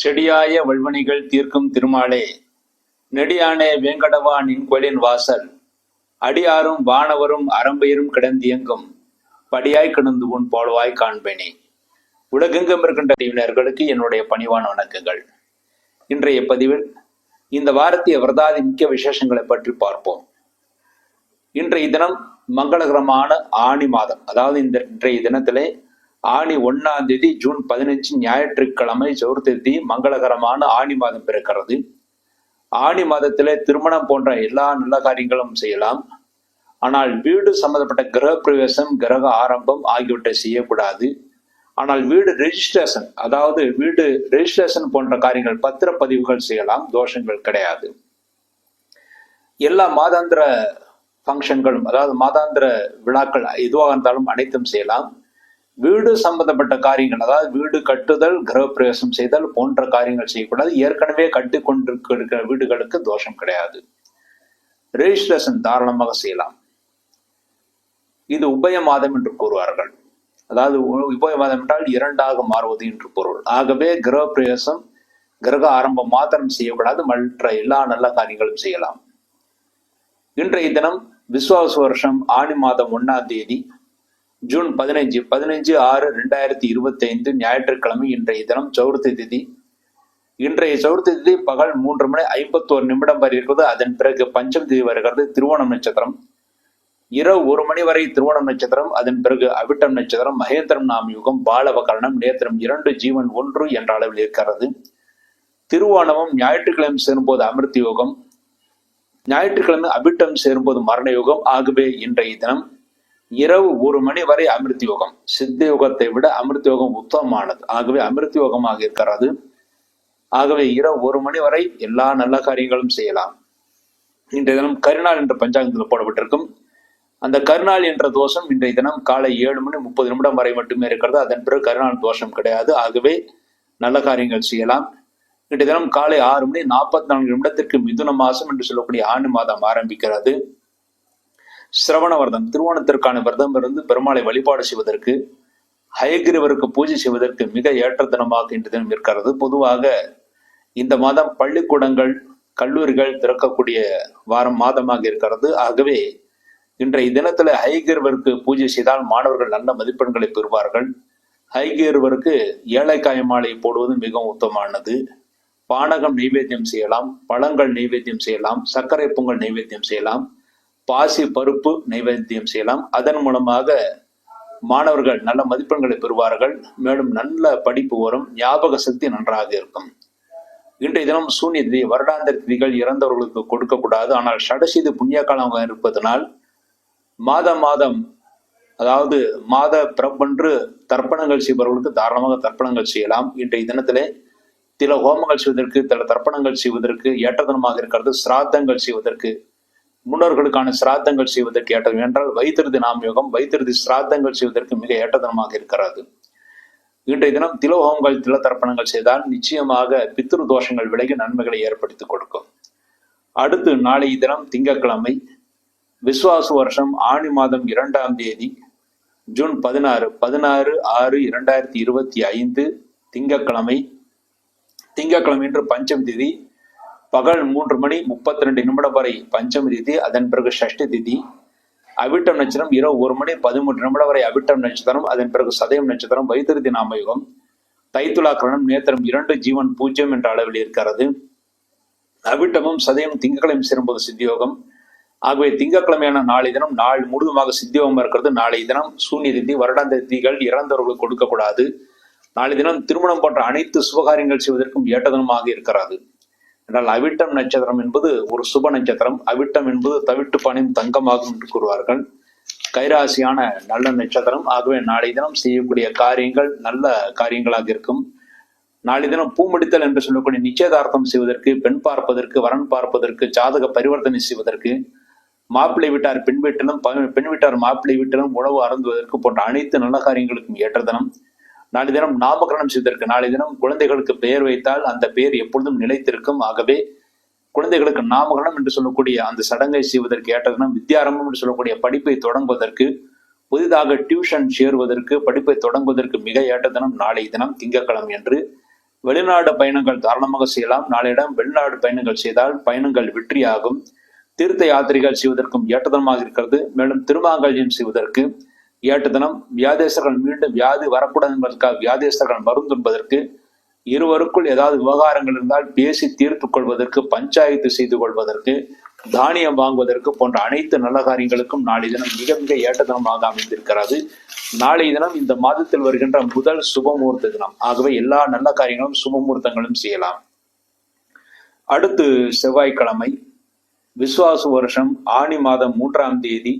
செடியாய வல்வனிகள் தீர்க்கும் திருமாலே, நெடியானே வேங்கடவா நின் கோயிலின் வாசல், அடியாரும் வானவரும் அரம்பையரும் கிடந்தியங்கும் படியாய் கிடந்து உன் போலவாய் காண்பேனே. உலகெங்கும் இருக்கின்ற தீவினர்களுக்கு என்னுடைய பணிவான வணக்கங்கள். இன்றைய பதிவில் இந்த வாரத்திய விரதாதி முக்கிய விசேஷங்களை பற்றி பார்ப்போம். இன்றைய தினம் மங்களகரமான ஆணி மாதம், அதாவது இன்றைய தினத்திலே ஆணி 1ஆம் தேதி ஜூன் 15 ஞாயிற்றுக்கிழமை சதுர்த்தி மங்களகரமான ஆணி மாதம் பிறக்கிறது. ஆணி மாதத்திலே திருமணம் போன்ற எல்லா நல்ல காரியங்களும் செய்யலாம். ஆனால் வீடு சம்பந்தப்பட்ட கிரக பிரவேசம், கிரக ஆரம்பம் ஆகியவற்றை செய்யக்கூடாது. ஆனால் வீடு ரெஜிஸ்ட்ரேஷன், அதாவது வீடு ரெஜிஸ்ட்ரேஷன் போன்ற காரியங்கள், பத்திரப்பதிவுகள் செய்யலாம், தோஷங்கள் கிடையாது. எல்லா மாதாந்திர ஃபங்க்ஷன்களும், அதாவது மாதாந்திர விழாக்கள் எதுவாக இருந்தாலும் அனைத்தும் செய்யலாம். வீடு சம்பந்தப்பட்ட காரியங்கள், அதாவது வீடு கட்டுதல், கிரகப்பிரவேசம் செய்தல் போன்ற காரியங்கள் செய்யக்கூடாது. ஏற்கனவே கட்டி கொண்டிருக்கிற வீடுகளுக்கு தோஷம் கிடையாது. ரெஜிஸ்ட்ரேஷன் தாராளமாக செய்யலாம். இது உபய மாதம் என்று கூறுவார்கள். அதாவது உபய மாதம் என்றால் 2ஆக மாறுவது என்று பொருள். ஆகவே கிரகப்பிரவேசம், கிரக ஆரம்பம் மாத்திரம் செய்யக்கூடாது, மற்ற எல்லா நல்ல காரியங்களும் செய்யலாம். இன்றைய தினம் விஸ்வாச வருஷம் ஆணி மாதம் 1ஆம் தேதி ஜூன் 15/6/2025 ஞாயிற்றுக்கிழமை. இன்றைய தினம் சதுர்த்தி திதி. இன்றைய சதுர்த்தி திதி பகல் 3:51 வரை இருக்கிறது. அதன் பிறகு பஞ்சம் திதி வருகிறது, திருவோணம் நட்சத்திரம். இரவு 1 மணி வரை திருவோணம் நட்சத்திரம், அதன் பிறகு அவிட்டம் நட்சத்திரம், மகேந்திரம் நாம யுகம், பாலவகரணம், நேத்திரம் 2, ஜீவன் 1 என்ற அளவில் இருக்கிறது. திருவோணமும் ஞாயிற்றுக்கிழமை சேரும்போது அமிர்த யோகம், ஞாயிற்றுக்கிழமை அபிட்டம் சேரும்போது மரண யோகம். ஆகவே இன்றைய தினம் இரவு 1 மணி வரை அமிர்த யோகம். சித்த யோகத்தை விட அமிர்த யோகம் உத்தமமானது. ஆகவே அமிர்த யோகமாக இருக்கிறது. ஆகவே இரவு 1 மணி வரை எல்லா நல்ல காரியங்களும் செய்யலாம். இன்றைய தினம் கரிநாள் என்ற பஞ்சாங்கத்தில் போடப்பட்டிருக்கும். அந்த கரிநாள் என்ற தோஷம் இன்றைய தினம் காலை 7:30 வரை மட்டுமே இருக்கிறது. அதன் பிறகு கரிநாள் தோஷம் கிடையாது. ஆகவே நல்ல காரியங்கள் செய்யலாம். இன்றைய தினம் காலை 6:44 மிதுன மாசம் என்று சொல்லக்கூடிய ஆண்டு மாதம் ஆரம்பிக்கிறது. சிரவண விரதம், திருவோணத்திற்கான விரதம் இருந்து பெருமாளை வழிபாடு செய்வதற்கு, ஹயகிரிவருக்கு பூஜை செய்வதற்கு மிக ஏற்ற தினமாக இன்று தினம் இருக்கிறது. பொதுவாக இந்த மாதம் பள்ளிக்கூடங்கள், கல்லூரிகள் திறக்கக்கூடிய மாதமாக இருக்கிறது. ஆகவே இன்றைய தினத்துல ஹயகிரிவருக்கு பூஜை செய்தால் மாணவர்கள் நல்ல மதிப்பெண்களை பெறுவார்கள். ஹயகிரிவருக்கு ஏழைக்காய மாலை போடுவது மிகவும் உத்தமமானது. பானகம் நைவேத்தியம் செய்யலாம், பழங்கள் நைவேத்தியம் செய்யலாம், சர்க்கரை பொங்கல் நைவேத்தியம் செய்யலாம், பாசி பருப்பு நைவேத்தியம் செய்யலாம். அதன் மூலமாக மாணவர்கள் நல்ல மதிப்பெண்களை பெறுவார்கள். மேலும் நல்ல படிப்பு வரும், ஞாபக சக்தி நன்றாக இருக்கும். இன்றைய தினம் சூன்ய திதி, வருடாந்திர திதிகள் இறந்தவர்களுக்கு கொடுக்கக்கூடாது. ஆனால் ஷடசீது புண்ணிய காலமாக இருப்பதனால் மாதம் அதாவது மாத பிறப்பன்று தர்ப்பணங்கள் செய்பவர்களுக்கு தாராளமாக தர்ப்பணங்கள் செய்யலாம். இன்றைய தினத்திலே சில ஹோமங்கள் செய்வதற்கு, சில தர்ப்பணங்கள் செய்வதற்கு ஏற்ற தினமாக இருக்கிறது. சிராத்தங்கள் செய்வதற்கு, முன்னோர்களுக்கான சிராத்தங்கள் செய்வதற்கு ஏற்றது என்றால் வைத்திருதி நாமயோகம், வைத்திருதி சிராத்தங்கள் செய்வதற்கு மிக ஏற்ற தினமாக இருக்கிறது. இன்றைய தினம் திலோகங்கள், தில தர்ப்பணங்கள் செய்தால் நிச்சயமாக பித்ரு தோஷங்கள் விலகி நன்மைகளை ஏற்படுத்தி கொடுக்கும். அடுத்து நாளைய தினம் திங்கட்கிழமை, விஸ்வாச வருஷம் ஆணி மாதம் 2ஆம் தேதி ஜூன் 16/6/2025 திங்கட்கிழமை. திங்கட்கிழமை என்று பஞ்சமி திதி. பகல் 3:32 வரை பஞ்சமி திதி, அதன் பிறகு ஷஷ்டி திதி. அவிட்டம் நட்சத்திரம் இரவு 1:13 வரை அவிட்டம் நட்சத்திரம், அதன் பிறகு சதயம் நட்சத்திரம், வைத்திருதி நாமயுகம், தைத்துலாக்கரணம், நேத்திரம் 2, ஜீவன் 0 என்ற அளவில் இருக்கிறது. அவிட்டமும் சதயம் திங்கட்கிழமை சேரும்போது சித்தியோகம். ஆகவே திங்கட்கிழமையான நாளை தினம் நாள் முழுவதுமாக சித்தியோகம் இருக்கிறது. நாளை தினம் சூன்ய திதி, வருடாந்திர திதிகள் இறந்தவர்களுக்கு கொடுக்கக்கூடாது. நாளை தினம் திருமணம் போன்ற அனைத்து சுபகாரியங்கள் செய்வதற்கும் ஏற்ற தினமாக இருக்கிறது. என்றால் அவிட்டம் நட்சத்திரம் என்பது ஒரு சுப நட்சத்திரம். அவிட்டம் என்பது தவிட்டு பணியும் தங்கமாகும் என்று கூறுவார்கள். கைராசியான நல்ல நட்சத்திரம். ஆகவே நாளை தினம் செய்யக்கூடிய காரியங்கள் நல்ல காரியங்களாக இருக்கும். நாளை தினம் பூமுடித்தல் என்று சொல்லக்கூடிய நிச்சயதார்த்தம் செய்வதற்கு, பெண் பார்ப்பதற்கு, வரன் பார்ப்பதற்கு, ஜாதக பரிவர்த்தனை செய்வதற்கு, மாப்பிள்ளை வீட்டார் பெண் வீட்டிலும், பெண் வீட்டார் மாப்பிள்ளை வீட்டிலும் உணவு அருந்துவதற்கு போன்ற அனைத்து நல்ல காரியங்களுக்கும் ஏற்ற தினம். நாளை தினம் நாமகரணம் செய்வதற்கு, நாளை தினம் குழந்தைகளுக்கு பெயர் வைத்தால் அந்த பெயர் எப்பொழுதும் நிலைத்திருக்கும். ஆகவே குழந்தைகளுக்கு நாமகரணம் என்று சொல்லக்கூடிய அந்த சடங்கை செய்வதற்கு ஏற்ற தினம். வித்யாரம்பம் என்று சொல்லக்கூடிய படிப்பை தொடங்குவதற்கு, புதிதாக டியூஷன் சேருவதற்கு, படிப்பை தொடங்குவதற்கு மிக ஏற்ற தினம் நாளை தினம் திங்கட்கிழமை என்று வெளிநாடு பயணங்கள் தாராளமாக செய்யலாம். நாளையிடம் வெளிநாடு பயணங்கள் செய்தால் பயணங்கள் வெற்றியாகும். தீர்த்த யாத்திரைகள் செய்வதற்கும் ஏற்ற தினமாக இருக்கிறது. மேலும் திருமாங்கல்யம் செய்வதற்கு ஏற்ற தினம். வியாதேசர்கள் மீண்டும் வியாதி வரக்கூடாது என்பதற்காக வியாதேசர்கள் மருந்து என்பதற்கு, இருவருக்குள் ஏதாவது விவகாரங்கள் இருந்தால் பேசி தீர்த்து கொள்வதற்கு, பஞ்சாயத்து செய்து கொள்வதற்கு, தானியம் வாங்குவதற்கு போன்ற அனைத்து நல்ல காரியங்களுக்கும் நாளை தினம் மிக மிக ஏற்ற தினமாக அமைந்திருக்கிறது. நாளை தினம் இந்த மாதத்தில் வருகின்ற முதல் சுபமுகூர்த்த தினம். ஆகவே எல்லா நல்ல காரியங்களும் சுபமுகூர்த்தங்களும் செய்யலாம். அடுத்து செவ்வாய்க்கிழமை, விசுவாச வருஷம் ஆனி மாதம் 3ஆம் தேதி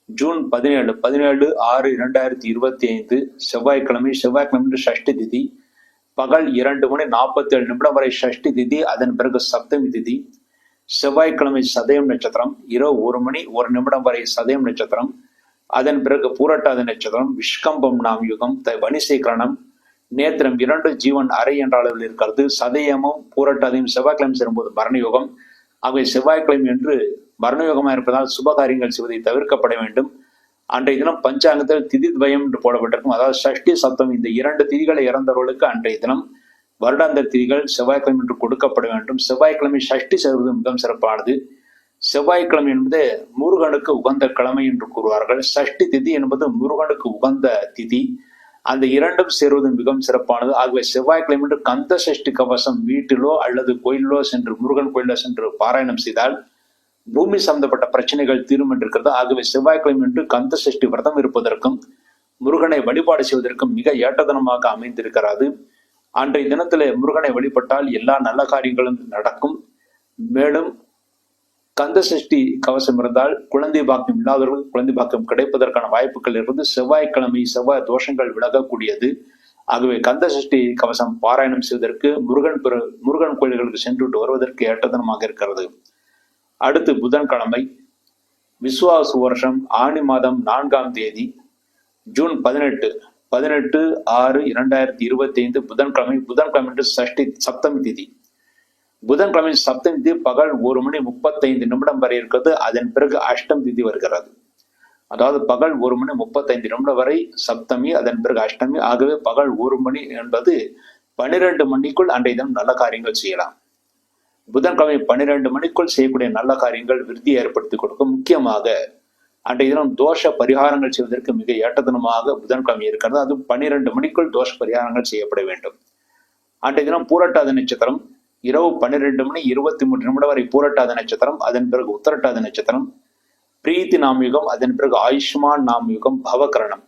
ஜூன் 17/6/2025 செவ்வாய்க்கிழமை. செவ்வாய்க்கிழமை சஷ்டி திதி. பகல் 2:47 வரை சஷ்டி திதி. அதன் பிறகு சப்தமி திதி. செவ்வாய்க்கிழமை சதயம் நட்சத்திரம். இரவு 1:01 வரை சதயம் நட்சத்திரம். அதன் பிறகு பூரட்டாதி நட்சத்திரம். விஷ்கம்பம் நாம் யுகம். வனிசேகரணம். நேத்திரம் 2 ஜீவன் அரை என்ற அளவில் இருக்கிறது. சதயமும் பூரட்டாதியும் செவ்வாய்க்கிழமை சேரும்போது மரணயோகம். அவை செவ்வாய்க்கிழமை என்று மரணயோகமாக இருப்பதால் சுபகாரியங்கள் செய்வதை தவிர்க்கப்பட வேண்டும். அன்றைய தினம் பஞ்சாங்கத்தில் திதி துவயம் என்று போடப்பட்டிருக்கும். அதாவது சஷ்டி சப்தம் இந்த 2 திதிகளை இறந்தவர்களுக்கு அன்றைய தினம் வருடாந்த திதிகள் செவ்வாய்க்கிழமை என்று கொடுக்கப்பட வேண்டும். செவ்வாய்க்கிழமை சஷ்டி சேருவது மிகவும் சிறப்பானது. செவ்வாய்க்கிழமை என்பது முருகனுக்கு உகந்த கிழமை என்று கூறுவார்கள். சஷ்டி திதி என்பது முருகனுக்கு உகந்த திதி. அந்த 2ம் சேருவது மிகவும் சிறப்பானது. ஆகவே செவ்வாய்க்கிழமை என்று கந்த சஷ்டி கவசம் வீட்டிலோ அல்லது கோயிலோ சென்று, முருகன் கோயிலோ சென்று பாராயணம் செய்தால் பூமி சம்பந்தப்பட்ட பிரச்சனைகள் தீரும் என்று இருக்கிறது. ஆகவே செவ்வாய்க்கிழமை என்று கந்த சஷ்டி விரதம் இருப்பதற்கும் முருகனை வழிபாடு செய்வதற்கும் மிக ஏற்ற தினமாக அமைந்திருக்கிறது. அன்றைய தினத்திலே முருகனை வழிபட்டால் எல்லா நல்ல காரியங்களும் நடக்கும். மேலும் கந்த சஷ்டி கவசம் இருந்தால் குழந்தை பாக்கியம் இல்லாதவர்கள் குழந்தை பாக்கியம் கிடைப்பதற்கான வாய்ப்புகள் இருந்து செவ்வாய்க்கிழமை செவ்வாய் தோஷங்கள் விலகக்கூடியது. ஆகவே கந்த சஷ்டி கவசம் பாராயணம் செய்வதற்கு முருகன் கோயில்களுக்கு சென்று வருவதற்கு ஏற்ற தினமாக இருக்கிறது. அடுத்து புதன்கிழமை, விசுவாச வருஷம் ஆனி மாதம் 4ஆம் தேதி ஜூன் 18/6/2025 புதன்கிழமை. புதன்கிழமை சஷ்டி சப்தமி திதி. புதன்கிழமை சப்தமி திதி பகல் 1:35 வரை இருக்கிறது. அதன் பிறகு அஷ்டமி திதி வருகிறது. அதாவது பகல் 1:35 வரை சப்தமி, அதன் பிறகு அஷ்டமி. ஆகவே பகல் 1 மணி என்பது 12 மணிக்குள் அன்றைய தினம் நல்ல காரியங்கள் செய்யலாம். புதன்கிழமை 12 மணிக்குள் செய்யக்கூடிய நல்ல காரியங்கள் விருத்தியை ஏற்படுத்தி கொடுக்கும். முக்கியமாக அன்றைய தினம் தோஷ பரிகாரங்கள் செய்வதற்கு மிக ஏற்ற தினமாக புதன்கிழமை இருக்கிறது. அதுவும் 12 மணிக்குள் தோஷ பரிகாரங்கள் செய்யப்பட வேண்டும். அன்றைய தினம் பூரட்டாதி நட்சத்திரம். இரவு 12:23 வரை பூரட்டாதி நட்சத்திரம். அதன் பிறகு உத்தரட்டாதி நட்சத்திரம். பிரீத்தி நாமயுகம். அதன் பிறகு ஆயுஷ்மான் நாமயுகம், பவகரணம்.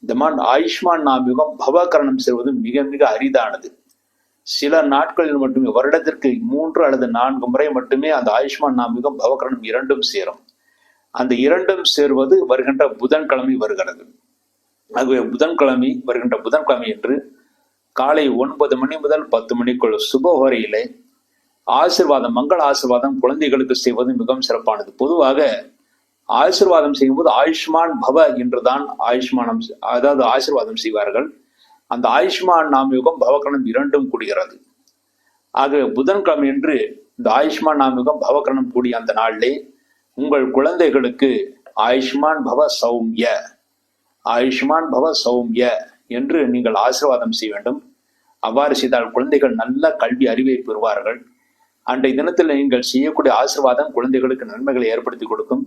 இந்த ஆயுஷ்மான் நாமயுகம் பவகரணம் செய்வது மிக மிக அரிதானது. சில நாட்களில் மட்டுமே, வருடத்திற்கு 3 அல்லது 4 முறை மட்டுமே அந்த ஆயுஷ்மான் நாமயுகம் பவகரணம் 2ம் சேரும். அந்த 2ம் சேருவது வருகின்ற புதன்கிழமை வருகிறது. ஆகவே வருகின்ற புதன்கிழமை என்று காலை 9 மணி முதல் 10 மணிக்குள் சுபஹோரையிலே ஆசீர்வாதம், மங்கள ஆசீர்வாதம் குழந்தைகளுக்கு செய்வது மிகவும் சிறப்பானது. பொதுவாக ஆசீர்வாதம் செய்யும்போது ஆயுஷ்மான் பவ என்றுதான் ஆசீர்வாதம் செய்வார்கள். அந்த ஆயுஷ்மான் நாமயுகம் பவகரணம் 2ம் கூடுகிறது. ஆகவே புதன்கிழமை என்று இந்த ஆயுஷ்மான் நாமயுகம் பவகரணம் கூடிய அந்த நாளிலே உங்கள் குழந்தைகளுக்கு ஆயுஷ்மான் பவ சௌமிய, ஆயுஷ்மான் பவ சௌமிய என்று நீங்கள் ஆசீர்வாதம் செய்ய வேண்டும். அவ்வாறு செய்தால் குழந்தைகள் நல்ல கல்வி அறிவை பெறுவார்கள். அன்றைய தினத்தில் நீங்கள் செய்யக்கூடிய ஆசீர்வாதம் குழந்தைகளுக்கு நன்மைகளை ஏற்படுத்தி கொடுக்கும்.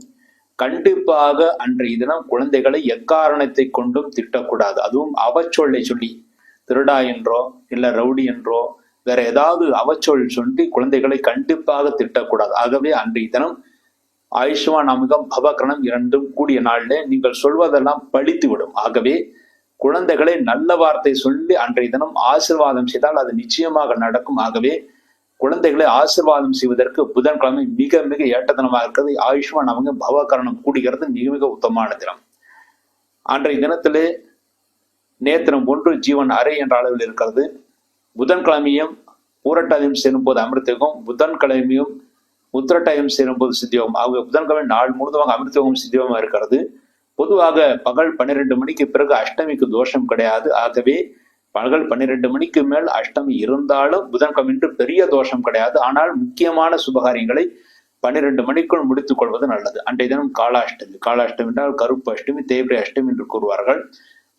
கண்டிப்பாக அன்றைய தினம் குழந்தைகளை எக்காரணத்தை கொண்டும் திட்டக்கூடாது. அதுவும் அவச்சொல்லை சொல்லி, திருடா என்றோ இல்ல ரவுடி என்றோ வேற ஏதாவது அவச்சொல் சொல்லி குழந்தைகளை கண்டிப்பாக திட்டக்கூடாது. ஆகவே அன்றைய தினம் ஆயுஷ்மான் நாமயுகம் பவகரணம் 2ம் கூடிய நாளிலே நீங்கள் சொல்வதெல்லாம் பழித்து விடும். ஆகவே குழந்தைகளை நல்ல வார்த்தை சொல்லி அன்றைய தினம் ஆசீர்வாதம் செய்தால் அது நிச்சயமாக நடக்கும். ஆகவே குழந்தைகளை ஆசீர்வாதம் செய்வதற்கு புதன்கிழமை மிக மிக ஏற்ற தினமாக இருக்கிறது. ஆயுஷ்மான் நாமயுகம் பவகரணம் கூடுகிறது, மிக மிக உத்தமமான தினம். அன்றைய தினத்திலே நேத்திரம் 1 ஜீவன் அரை என்ற அளவில் இருக்கிறது. புதன்கிழமையும் பூரட்டாதியும் சேரும்போது அமிர்தயோகம், புதன்கிழமையும் உத்திரட்டாயம் சேரும்போது சித்தியோகம். ஆகவே புதன்கிழமை நாள் முழுவதும் அமிர்தயோகம் சித்தியோகமாக இருக்கிறது. பொதுவாக பகல் 12 மணிக்கு பிறகு அஷ்டமிக்கு தோஷம் கிடையாது. ஆகவே பகல் 12 மணிக்கு மேல் அஷ்டமி இருந்தாலும் புதன்கிழமை என்று பெரிய தோஷம் கிடையாது. ஆனால் முக்கியமான சுபகாரியங்களை 12 மணிக்குள் முடித்துக் கொள்வது நல்லது. அன்றைய தினம் காலாஷ்டமி. காலாஷ்டமி என்றால் கருப்பு அஷ்டமி, தேய்பிரை அஷ்டமி என்று கூறுவார்கள்.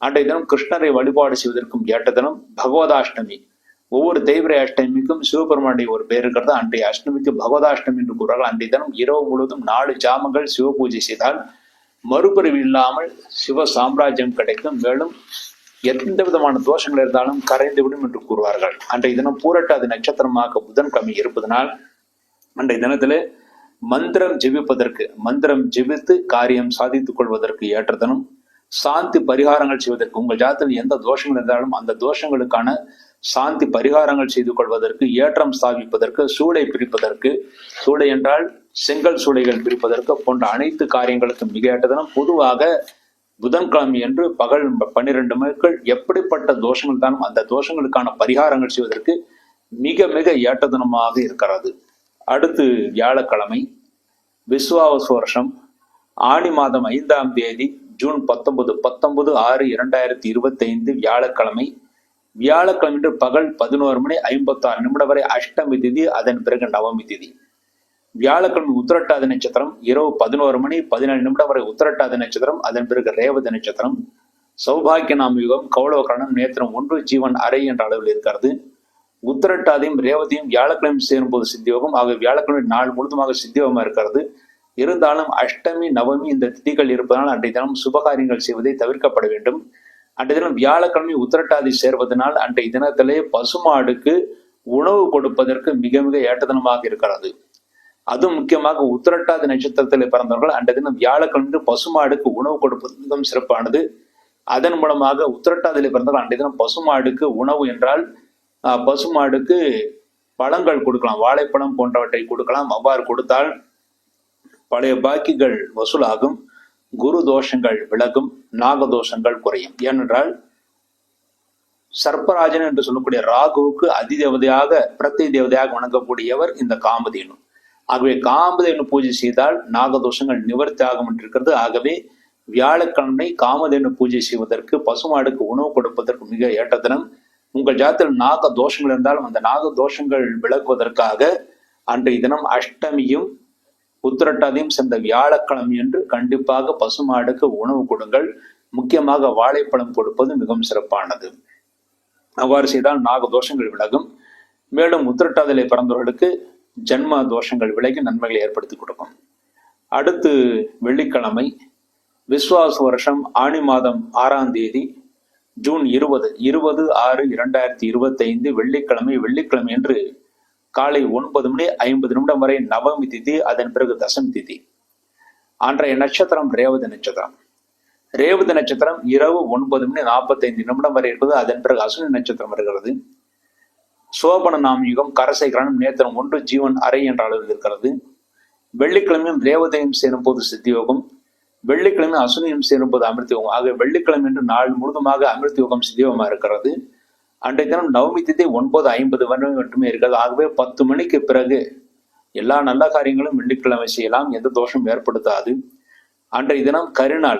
அன்றைய தினம் கிருஷ்ணரை வழிபாடு செய்வதற்கும் ஏற்ற தினம். பகவதாஷ்டமி, ஒவ்வொரு தேய்பிரை அஷ்டமிக்கும் சிவபெருமானுடைய ஒரு பேர் இருக்கிறது. அன்றைய அஷ்டமிக்கு பகவதாஷ்டமி என்று கூறுவார்கள். அன்றைய தினம் இரவு முழுவதும் 4 ஜாமங்கள் சிவ பூஜை செய்தால் மறுபிறவி இல்லாமல் சிவ சாம்ராஜ்யம் கிடைக்கும். மேலும் எந்த விதமான தோஷங்கள் இருந்தாலும் கரைந்துவிடும் என்று கூறுவார்கள். அன்றைய தினம் பூரட்டாதி நட்சத்திரமாக புதன்கிழமை இருப்பதனால் அன்றைய தினத்திலே மந்திரம் ஜெபித்து காரியம் சாதித்துக் கொள்வதற்கு ஏற்ற தினம். சாந்தி பரிகாரங்கள் செய்வதற்கு, உங்கள் ஜாதகத்தில் எந்த தோஷங்கள் இருந்தாலும் அந்த தோஷங்களுக்கான சாந்தி பரிகாரங்கள் செய்து கொள்வதற்கு, ஏற்றம் ஸ்தாபிப்பதற்கு, சூளை பிரிப்பதற்கு, சூளை என்றால் செங்கல் சூளைகள் பிரிப்பதற்கு போன்ற அனைத்து காரியங்களுக்கும் மிக ஏற்ற தினம். பொதுவாக புதன்கிழமை என்று பகல் 12 மணிக்குள் எப்படிப்பட்ட தோஷங்கள் தானும் அந்த தோஷங்களுக்கான பரிகாரங்கள் செய்வதற்கு மிக மிக ஏற்ற தினமாக இருக்கிறது. அடுத்து வியாழக்கிழமை, விசுவாவசு வருஷம் ஆணி மாதம் 5ஆம் தேதி ஜூன் 19/6/2025 வியாழக்கிழமை. வியாழக்கிழமை பகல் 11:56 வரை அஷ்டமி திதி, அதன் பிறகு நவமி திதி. வியாழக்கிழமை உத்திரட்டாதி நட்சத்திரம் இரவு 11:17 வரை உத்திரட்டாதி நட்சத்திரம், அதன் பிறகு ரேவதி நட்சத்திரம். சௌபாகிய நாம யுகம், கௌளவகரணம், நேத்திரம் 1, ஜீவன் அரை என்ற அளவில் இருக்கிறது. உத்திரட்டாதியும் ரேவதியும் வியாழக்கிழமை சேரும் போது சித்தியோகம். ஆக வியாழக்கிழமை நாள் முழுதுமாக சித்தியோகமா இருக்கிறது. இருந்தாலும் அஷ்டமி நவமி இந்த திதிகள் இருப்பதனால் அன்றைய தினம் சுபகாரியங்கள் செய்வதை தவிர்க்கப்பட வேண்டும். அன்றைய தினம் வியாழக்கிழமை உத்திரட்டாதி சேர்வதனால் அன்றைய தினத்திலே பசுமாடுக்கு உணவு கொடுப்பதற்கு மிக மிக ஏற்ற தினமாக இருக்கிறது. அதுவும் முக்கியமாக உத்திரட்டாதி நட்சத்திரத்தில் பிறந்தவர்கள் அன்றைய தினம் வியாழக்கிழமை பசுமாடுக்கு உணவு கொடுப்பது மிகவும் சிறப்பானது. அதன் மூலமாக உத்திரட்டாதியில் பிறந்தவர்கள் அன்றைய தினம் பசுமாடுக்கு உணவு என்றால் பசுமாடுக்கு பழங்கள் கொடுக்கலாம், வாழைப்பழம் போன்றவற்றை கொடுக்கலாம். அவ்வாறு கொடுத்தால் பழைய பாக்கிகள் வசூலாகும், குரு தோஷங்கள் விலகும், நாகதோஷங்கள் குறையும். ஏனென்றால் சர்ப்பராஜன் என்று சொல்லக்கூடிய ராகுவுக்கு அதிதேவதையாக பிரத்ய தேவதையாக வணங்கக்கூடியவர் இந்த காமதேனு. ஆகவே காமதேனு பூஜை செய்தால் நாகதோஷங்கள் நிவர்த்தி ஆகும் என்று இருக்கிறது. ஆகவே வியாழக்கிழமை காமதேனு பூஜை செய்வதற்கு, பசுமாடுக்கு உணவு கொடுப்பதற்கு மிக ஏற்ற தினம். உங்கள் ஜாதத்தில் நாக தோஷங்கள் இருந்தாலும் அந்த நாக தோஷங்கள் விலகுவதற்காக அன்றைய தினம் அஷ்டமியும் உத்திரட்டாதியும் சேர்ந்த வியாழக்கிழமை என்று கண்டிப்பாக பசுமாடுக்கு உணவு கொடுங்கள். முக்கியமாக வாழைப்பழம் கொடுப்பது மிகவும் சிறப்பானது. அவ்வாறு செய்தால் நாக தோஷங்கள் விலகும். மேலும் உத்திரட்டாதியிலே பிறந்தவர்களுக்கு ஜன்ம தோஷங்கள் விலகி நன்மைகளை ஏற்படுத்தி கொடுக்கும். அடுத்து வெள்ளிக்கிழமை, விஸ்வாச வருஷம் ஆணி மாதம் 6ஆம் தேதி ஜூன் 20/6/2025 வெள்ளிக்கிழமை. வெள்ளிக்கிழமை என்று காலை 9:50 வரை நவமி திதி, அதன் பிறகு தசமி திதி. அன்றைய நட்சத்திரம் ரேவதி நட்சத்திரம். ரேவதி நட்சத்திரம் இரவு 9:45 வரை இருப்பது. அதன் பிறகு அசுனி நட்சத்திரம் வருகிறது. சோபன நாம யுகம், கரசை கிரணம், நேத்திரம் 1, ஜீவன் அரை என்ற அளவில் இருக்கிறது. வெள்ளிக்கிழமையும் ரேவதியும் சேரும் போது சித்தியோகம், வெள்ளிக்கிழமை அசுனியும் சேரும் போது அமிர்த யோகம். ஆக வெள்ளிக்கிழமை என்று நாள் முழுதுமாக அமிர்த யோகம் சித்தியோகமா இருக்கிறது. அன்றைய தினம் நவமி திதி 9:50 வரை மட்டுமே இருக்கிறது. ஆகவே 10 மணிக்கு பிறகு எல்லா நல்ல காரியங்களும் வெள்ளிக்கிழமை செய்யலாம், எந்த தோஷம் ஏற்படுத்தாது. அன்றைய தினம்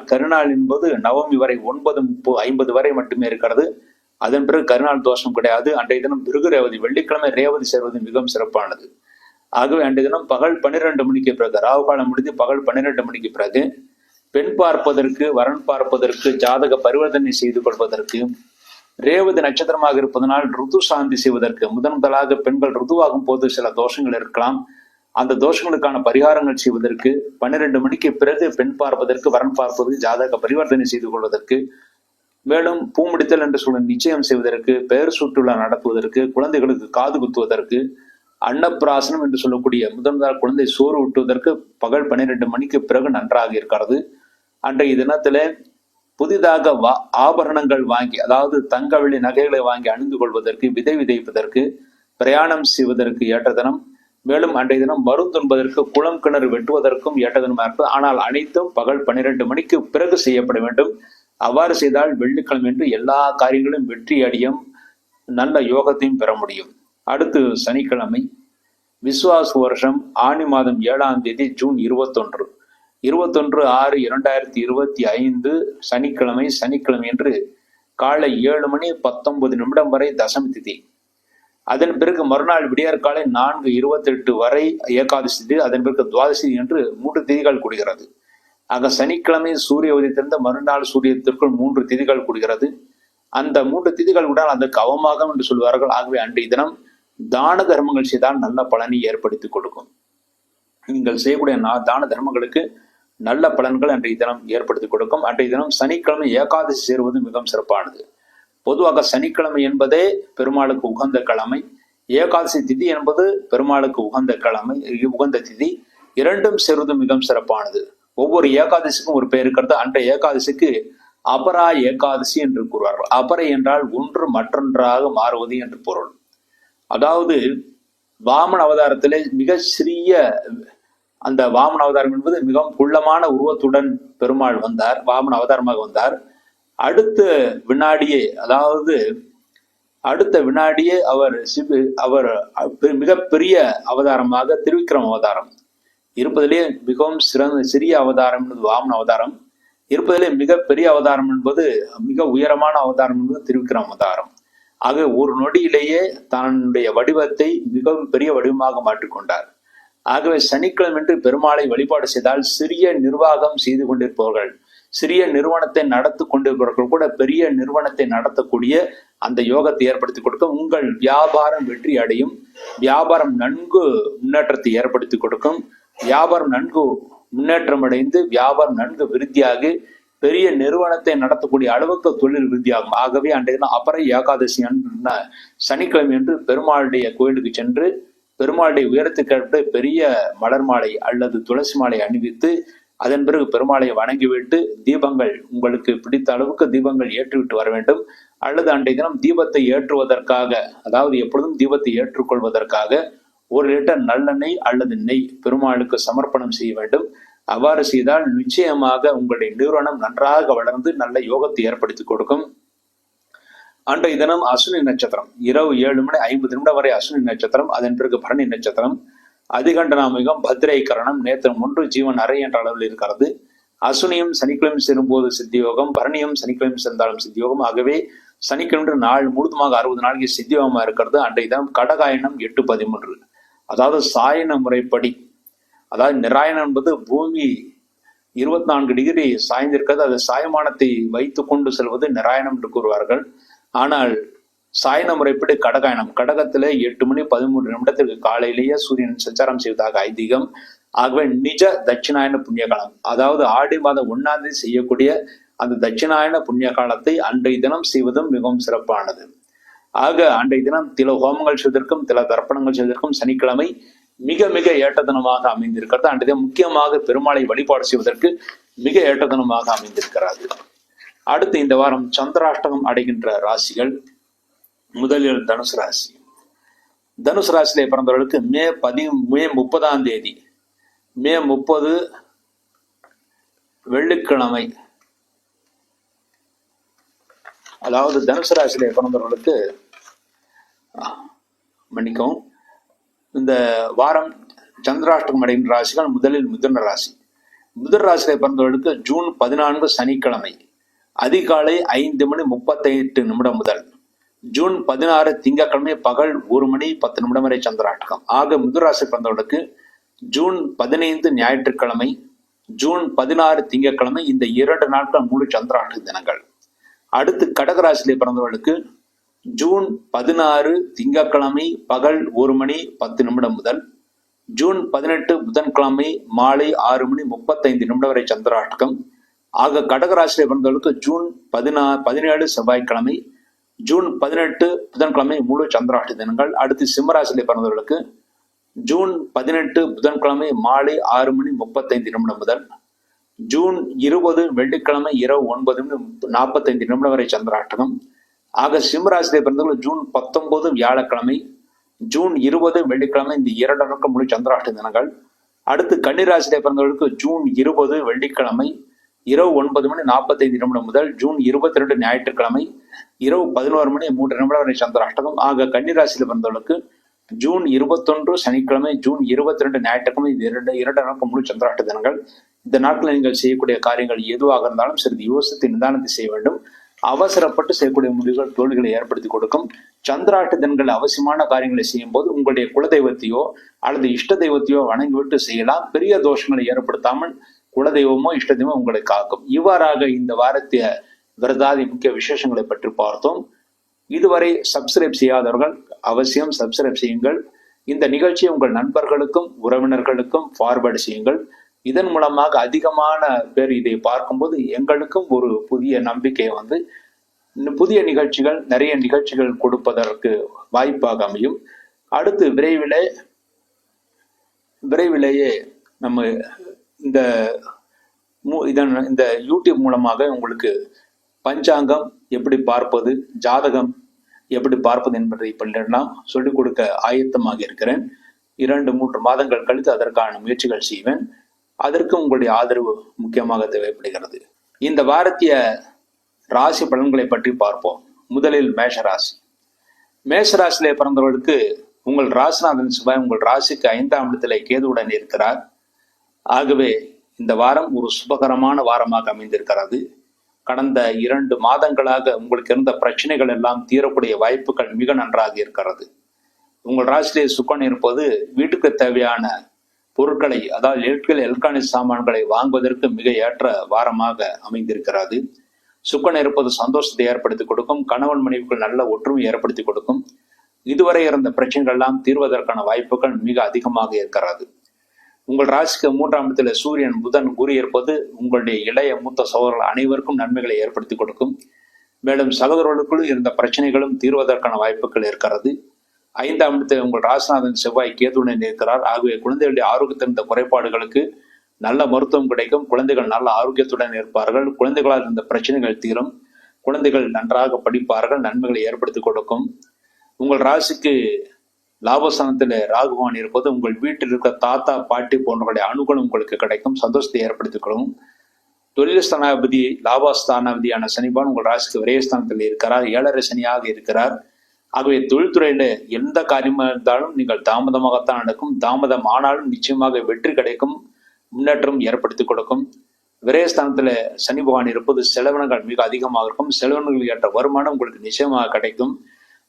கருநாள் என்பது நவமி வரை 9:50 வரை மட்டுமே இருக்கிறது. அதன் பிறகு கருநாள் தோஷம் கிடையாது. அன்றைய தினம் பிருகு ரேவதி, வெள்ளிக்கிழமை ரேவதி சேர்வது மிகவும் சிறப்பானது. ஆகவே அன்றைய தினம் பகல் 12 மணிக்கு பிறகு, ராகு காலம் முடிந்து பகல் 12 மணிக்கு பிறகு பெண் பார்ப்பதற்கு, வரன் பார்ப்பதற்கு, ஜாதக பரிவர்த்தனை செய்து கொள்வதற்கு, ரேவதி நட்சத்திரமாக இருப்பதனால் ருது சாந்தி செய்வதற்கு, முதலாக பெண்கள் ருதுவாகும் போது சில தோஷங்கள் இருக்கலாம், அந்த தோஷங்களுக்கான பரிகாரங்கள் செய்வதற்கு, 12 மணிக்கு பிறகு பெண் பார்ப்பதற்கு, வரன் பார்ப்பதற்கு, ஜாதக பரிவர்த்தனை செய்து கொள்வதற்கு, மேலும் பூமுடித்தல் என்று சொல்ல நிச்சயம் செய்வதற்கு, பெயர் சுற்றுலா நடத்துவதற்கு, குழந்தைகளுக்கு காது குத்துவதற்கு, அன்னப்பிராசனம் என்று சொல்லக்கூடிய முதல் குழந்தை சோறு ஊட்டுவதற்கு பகல் 12 மணிக்கு பிறகு நன்றாக இருக்கிறது. அன்றைய தினத்திலே புதிதாக ஆபரணங்கள் வாங்கி, அதாவது தங்க வெள்ளி நகைகளை வாங்கி அணிந்து கொள்வதற்கு, விதை விதைப்பதற்கு, பிரயாணம் செய்வதற்கு ஏற்ற தினம். மேலும் அன்றைய தினம் மருந்துண்பதற்கு, குளம் கிணறு வெட்டுவதற்கும் ஏற்ற தினமாக இருப்பது. ஆனால் அனைத்தும் பகல் 12 மணிக்கு பிறகு செய்யப்பட வேண்டும். அவ்வாறு செய்தால் வெள்ளிக்கிழமை என்று எல்லா காரியங்களும் வெற்றி அடையும், நல்ல யோகத்தையும் பெற முடியும். அடுத்து சனிக்கிழமை, விஸ்வாச வருஷம் ஆணி மாதம் 7ஆம் தேதி ஜூன் 21/6/2025 சனிக்கிழமை என்று காலை 7:19 வரை தசமி திதி. அதன் பிறகு மறுநாள் விடியற் காலை 4:28 வரை ஏகாதசி திதி. அதன் பிறகு துவாதசி என்று 3 திதிகள் கூடுகிறது. ஆக சனிக்கிழமை சூரிய உதயத்திலிருந்து மறுநாள் சூரியத்திற்குள் 3 திதிகள் கூடுகிறது. அந்த 3 திதிகள் விடால் அந்த கவமாகம் என்று சொல்வார்கள். ஆகவே அன்றைய தினம் தான தர்மங்கள் செய்தால் நல்ல பலனை ஏற்படுத்தி கொடுக்கும். நீங்கள் செய்யக்கூடிய தான தர்மங்களுக்கு நல்ல பலன்கள் அன்றைய தினம் ஏற்படுத்தி கொடுக்கும். அன்றைய தினம் சனிக்கிழமை ஏகாதசி சேருவது மிகவும் சிறப்பானது. பொதுவாக சனிக்கிழமை என்பதே பெருமாளுக்கு உகந்த கிழமை. ஏகாதசி திதி என்பது பெருமாளுக்கு உகந்த கிழமை, உகந்த திதி. இரண்டும் சேருவது மிகவும் சிறப்பானது. ஒவ்வொரு ஏகாதசிக்கும் ஒரு பெயர் இருக்கிறது. அன்றைய ஏகாதசிக்கு அபரா ஏகாதசி என்று கூறுவார்கள். அபரை என்றால் ஒன்று மற்றொன்றாக மாறுவது என்று பொருள். அதாவது வாமன அவதாரத்திலே மிக சிறிய அந்த வாமன அவதாரம் என்பது மிகவும் குள்ளமான உருவத்துடன் பெருமாள் வந்தார், வாமன அவதாரமாக வந்தார். அடுத்த வினாடியே அவர் மிகப்பெரிய அவதாரமாக திருவிக்ரம அவதாரம் இருப்பதிலே மிகவும் சிறிய அவதாரம் என்பது வாமன அவதாரம், இருப்பதிலே மிகப்பெரிய அவதாரம் என்பது மிக உயரமான அவதாரம் என்பது திருவிக்ரம அவதாரம். ஆக ஒரு நொடியிலேயே தன்னுடைய வடிவத்தை மிகவும் பெரிய வடிவமாக மாற்றிக்கொண்டார். ஆகவே சனிக்கிழமை என்று பெருமாளை வழிபாடு செய்தால் சிறிய நிர்வாகம் செய்து கொண்டிருப்பவர்கள், சிறிய நிறுவனத்தை நடத்தி கொண்டிருப்பவர்கள் கூட பெரிய நிறுவனத்தை நடத்தக்கூடிய அந்த யோகத்தை ஏற்படுத்தி கொடுக்கும். உங்கள் வியாபாரம் வெற்றி அடையும். வியாபாரம் நன்கு முன்னேற்றத்தை ஏற்படுத்தி கொடுக்கும். வியாபாரம் நன்கு முன்னேற்றம் அடைந்து வியாபாரம் நன்கு விருத்தியாகி பெரிய நிறுவனத்தை நடத்தக்கூடிய அளவுக்கு தொழில் விருத்தியாகும். ஆகவே அன்றைய தினம் அபரை ஏகாதசி சனிக்கிழமை என்று பெருமாளுடைய கோயிலுக்கு சென்று பெருமாளுடைய உயரத்துக்கு பெரிய மலர் மாலை அல்லது துளசி மாலை அணிவித்து அதன் பிறகு பெருமாளை வணங்கிவிட்டு தீபங்கள் உங்களுக்கு பிடித்த அளவுக்கு தீபங்கள் ஏற்றிவிட்டு வர வேண்டும். அல்லது அன்றைய தினம் தீபத்தை ஏற்றுவதற்காக, அதாவது எப்பொழுதும் தீபத்தை ஏற்றுக்கொள்வதற்காக 1 லிட்டர் நல்லெண்ணெய் அல்லது நெய் பெருமாளுக்கு சமர்ப்பணம் செய்ய வேண்டும். அவ்வாறு செய்தால் நிச்சயமாக உங்களுடைய நிறுவனம் நன்றாக வளர்ந்து நல்ல யோகத்தை ஏற்படுத்தி கொடுக்கும். அன்றைய தினம் அஸ்வினி நட்சத்திரம் இரவு 7:50 வரை அஸ்வினி நட்சத்திரம், அதன் பிறகு பரணி நட்சத்திரம். அதிகண்டனாமிகம் பத்ரை கரணம் நேத்திரம் 1 ஜீவன் அறை என்ற அளவில் இருக்கிறது. அஸ்வினியும் சனிக்கிழமை சேரும்போது சித்தியோகம், பரணியும் சனிக்கிழமை சேர்ந்தாலும் சித்தியோகம். ஆகவே சனிக்கிழமை நாள் முழுதுமாக 60 நாளைக்கு சித்தியோகமா இருக்கிறது. அன்றைய தினம் கடகாயணம் 8:13, அதாவது சாயன முறைப்படி, அதாவது நிராயணம் என்பது பூமி 24 டிகிரி சாய்ந்திருக்கிறது. அது சாயமானத்தை வைத்து கொண்டு செல்வது நிராயணம் என்று கூறுவார்கள். ஆனால் சாயன முறைப்படி கடகாயணம், கடகத்துல 8:13 காலையிலேயே சூரியன் சஞ்சாரம் செய்வதாக ஐதீகம். ஆகவே நிஜ தட்சிணாயன புண்ணிய காலம், அதாவது ஆடி மாதம் 1ஆம் தேதி செய்யக்கூடிய அந்த தட்சிணாயன புண்ணிய காலத்தை அன்றைய தினம் செய்வதும் மிகவும் சிறப்பானது. ஆக அன்றைய தினம் தில ஹோமங்கள் செய்வதற்கும் தில தர்ப்பணங்கள் செய்வதற்கும் சனிக்கிழமை மிக மிக ஏற்ற தினமாக அமைந்திருக்கிறது. அன்றைய தினம் முக்கியமாக பெருமாளை வழிபாடு செய்வதற்கு மிக ஏற்ற தினமாக அமைந்திருக்கிறது. அடுத்து இந்த வாரம் சந்திராஷ்டகம் அடைகின்ற ராசிகள். முதலில் தனுசு ராசி. தனுசு ராசியிலே பிறந்தவர்களுக்கு மே 30ஆம் தேதி, மே 30 வெள்ளிக்கிழமை, அதாவது தனுசு ராசியிலே பிறந்தவர்களுக்கு மன்னிக்கவும், இந்த வாரம் சந்திராஷ்டகம் அடைகின்ற ராசிகள் முதலில் மிதுன ராசி. மிதுன ராசியிலே பிறந்தவர்களுக்கு ஜூன் 14 சனிக்கிழமை அதிகாலை 5:38 முதல் ஜூன் 16 திங்கட்கிழமை பகல் 1:10 வரை சந்திராஷ்டகம். ஆக மிதுராசி பிறந்தவர்களுக்கு ஜூன் 15 ஞாயிற்றுக்கிழமை, ஜூன் 16 திங்கட்கிழமை, இந்த 2 நாட்கள் முழு சந்திராஷ்டக தினங்கள். அடுத்து கடகராசியிலே பிறந்தவர்களுக்கு ஜூன் 16 திங்கட்கிழமை பகல் 1:10 முதல் ஜூன் 18 புதன்கிழமை மாலை 6:35 வரை சந்திராஷ்டகம். ஆக கடகராசியிலே பிறந்தவர்களுக்கு ஜூன் 17 செவ்வாய்க்கிழமை, ஜூன் 18 புதன்கிழமை முழு சந்திராஷ்டக தினங்கள். அடுத்து சிம்மராசியிலே பிறந்தவர்களுக்கு ஜூன் 18 புதன்கிழமை மாலை 6:35 முதல் ஜூன் 20 வெள்ளிக்கிழமை இரவு 9:45 வரை சந்திராஷ்டகம். ஆக சிம்மராசியிலே பிறந்தவர்கள் ஜூன் 19 வியாழக்கிழமை, ஜூன் 20 வெள்ளிக்கிழமை, இந்த 2 நாட்கள் முழு சந்திராஷ்டக தினங்கள். அடுத்து கன்னிராசியிலே பிறந்தவர்களுக்கு ஜூன் 20 வெள்ளிக்கிழமை இரவு 9:45 முதல் ஜூன் 22 ஞாயிற்றுக்கிழமை இரவு 11:03 வரை சந்திராஷ்டகம். ஆக கன்னிராசியில் பிறந்தவர்களுக்கு ஜூன் 21 சனிக்கிழமை, ஜூன் 22 ஞாயிற்றுக்கிழமை, இந்த 2 நாட்கள் முழு சந்திராஷ்டக தினங்கள். இந்த நாட்களில் நீங்கள் செய்யக்கூடிய காரியங்கள் எதுவாக இருந்தாலும் சிறிது யோசித்து நிதானத்தை செய்ய வேண்டும். அவசரப்பட்டு செய்யக்கூடிய முடிவுகள் தோல்விகளை ஏற்படுத்தி கொடுக்கும். சந்திராஷ்ட தினங்கள் அவசியமான காரியங்களை செய்யும் போது உங்களுடைய குலதெய்வத்தையோ அல்லது இஷ்ட தெய்வத்தையோ வணங்கிவிட்டு செய்யலாம். பெரிய தோஷங்களை ஏற்படுத்தாமல் குலதெய்வமோ இஷ்ட தெய்வமோ உங்களை காக்கும். இவ்வாறாக இந்த வாரத்தை விரதாதி முக்கிய விசேஷங்களை பற்றி பார்த்தோம். இதுவரை சப்ஸ்கிரைப் செய்யாதவர்கள் அவசியம் சப்ஸ்கிரைப் செய்யுங்கள். இந்த நிகழ்ச்சியை உங்கள் நண்பர்களுக்கும் உறவினர்களுக்கும் ஃபார்வர்டு செய்யுங்கள். இதன் மூலமாக அதிகமான பேர் இதை பார்க்கும்போது எங்களுக்கும் ஒரு புதிய நம்பிக்கை வந்து புதிய நிகழ்ச்சிகள் நிறைய நிகழ்ச்சிகள் கொடுப்பதற்கு வாய்ப்பாக அமையும். அடுத்து விரைவிலேயே நம்ம இந்த யூடியூப் மூலமாக உங்களுக்கு பஞ்சாங்கம் எப்படி பார்ப்பது, ஜாதகம் எப்படி பார்ப்பது என்பதை இப்பெல்லாம் சொல்லிக் கொடுக்க ஆயத்தமாக இருக்கிறேன். 2-3 மாதங்கள் கழித்து அதற்கான முயற்சிகள் செய்வேன். அதற்கு உங்களுடைய ஆதரவு முக்கியமாக தேவைப்படுகிறது. இந்த வாரத்திய ராசி பலன்களை பற்றி பார்ப்போம். முதலில் மேஷராசி. மேஷராசியிலே பிறந்தவர்களுக்கு உங்கள் ராசிநாதன் செவ்வாய் உங்கள் ராசிக்கு 5ஆம் இடத்திலே கேதுவுடன் இருக்கிறார். ஆகவே இந்த வாரம் ஒரு சுபகரமான வாரமாக அமைந்திருக்கிறது. கடந்த 2 மாதங்களாக உங்களுக்கு இருந்த பிரச்சனைகள் எல்லாம் தீரக்கூடிய வாய்ப்புகள் மிக நன்றாக இருக்கிறது. உங்கள் ராசியிலே சுக்கரன் இருப்பது வீட்டுக்கு தேவையான பொருட்களை, அதாவது எலக்ட்ரானிக் சாமான்களை வாங்குவதற்கு மிக ஏற்ற வாரமாக அமைந்திருக்கிறது. சுக்கரன் இருப்பது சந்தோஷத்தை ஏற்படுத்தி கொடுக்கும். கணவன் மனைவிக்குள் நல்ல ஒற்றுமை ஏற்படுத்தி கொடுக்கும். இதுவரை இருந்த பிரச்சனைகள் எல்லாம் தீர்வதற்கான வாய்ப்புகள் மிக அதிகமாக இருக்கிறது. உங்கள் ராசிக்கு 3ஆம் இடத்துல சூரியன் புதன் குரு இருப்பது உங்களுடைய இளைய மூத்த சகோதரர்கள் அனைவருக்கும் நன்மைகளை ஏற்படுத்தி கொடுக்கும். மேலும் சகோதரர்களுக்குள் இருந்த பிரச்சனைகளும் தீர்வதற்கான வாய்ப்புகள் இருக்கிறது. 5ஆம் இடத்தில் உங்கள் ராசிநாதன் செவ்வாய் கேதுவுடன் இருக்கிறார். ஆகவே குழந்தைகளுடைய ஆரோக்கியத்தில் இருந்த குறைபாடுகளுக்கு நல்ல மருத்துவம் கிடைக்கும். குழந்தைகள் நல்ல ஆரோக்கியத்துடன் இருப்பார்கள். குழந்தைகளால் இருந்த பிரச்சனைகள் தீரும். குழந்தைகள் நன்றாக படிப்பார்கள். நன்மைகளை ஏற்படுத்தி கொடுக்கும். உங்கள் ராசிக்கு லாபஸ்தானத்தில் ராகுவான் இருப்பது உங்கள் வீட்டில் இருக்க தாத்தா பாட்டி போன்றவர்களுடைய அனுகூலம் உங்களுக்கு கிடைக்கும். சந்தோஷத்தை ஏற்படுத்திக் கொள்ளும். தொழில் ஸ்தானாபதி லாபஸ்தானாபதியான சனிபான் உங்கள் ராசிக்கு விரயஸ்தானத்தில் இருக்கிறார். 7.5 சனியாக இருக்கிறார். ஆகவே தொழில்துறையில எந்த காரியமாக இருந்தாலும் நீங்கள் தாமதமாகத்தான் நடக்கும். தாமதம் ஆனாலும் நிச்சயமாக வெற்றி கிடைக்கும். முன்னேற்றம் ஏற்படுத்தி கொடுக்கும். விரயஸ்தானத்துல சனி பகவான் இருப்பது செலவினங்கள் மிக அதிகமாக இருக்கும். செலவினங்களுக்கு ஏற்ற வருமானம் உங்களுக்கு நிச்சயமாக கிடைக்கும்.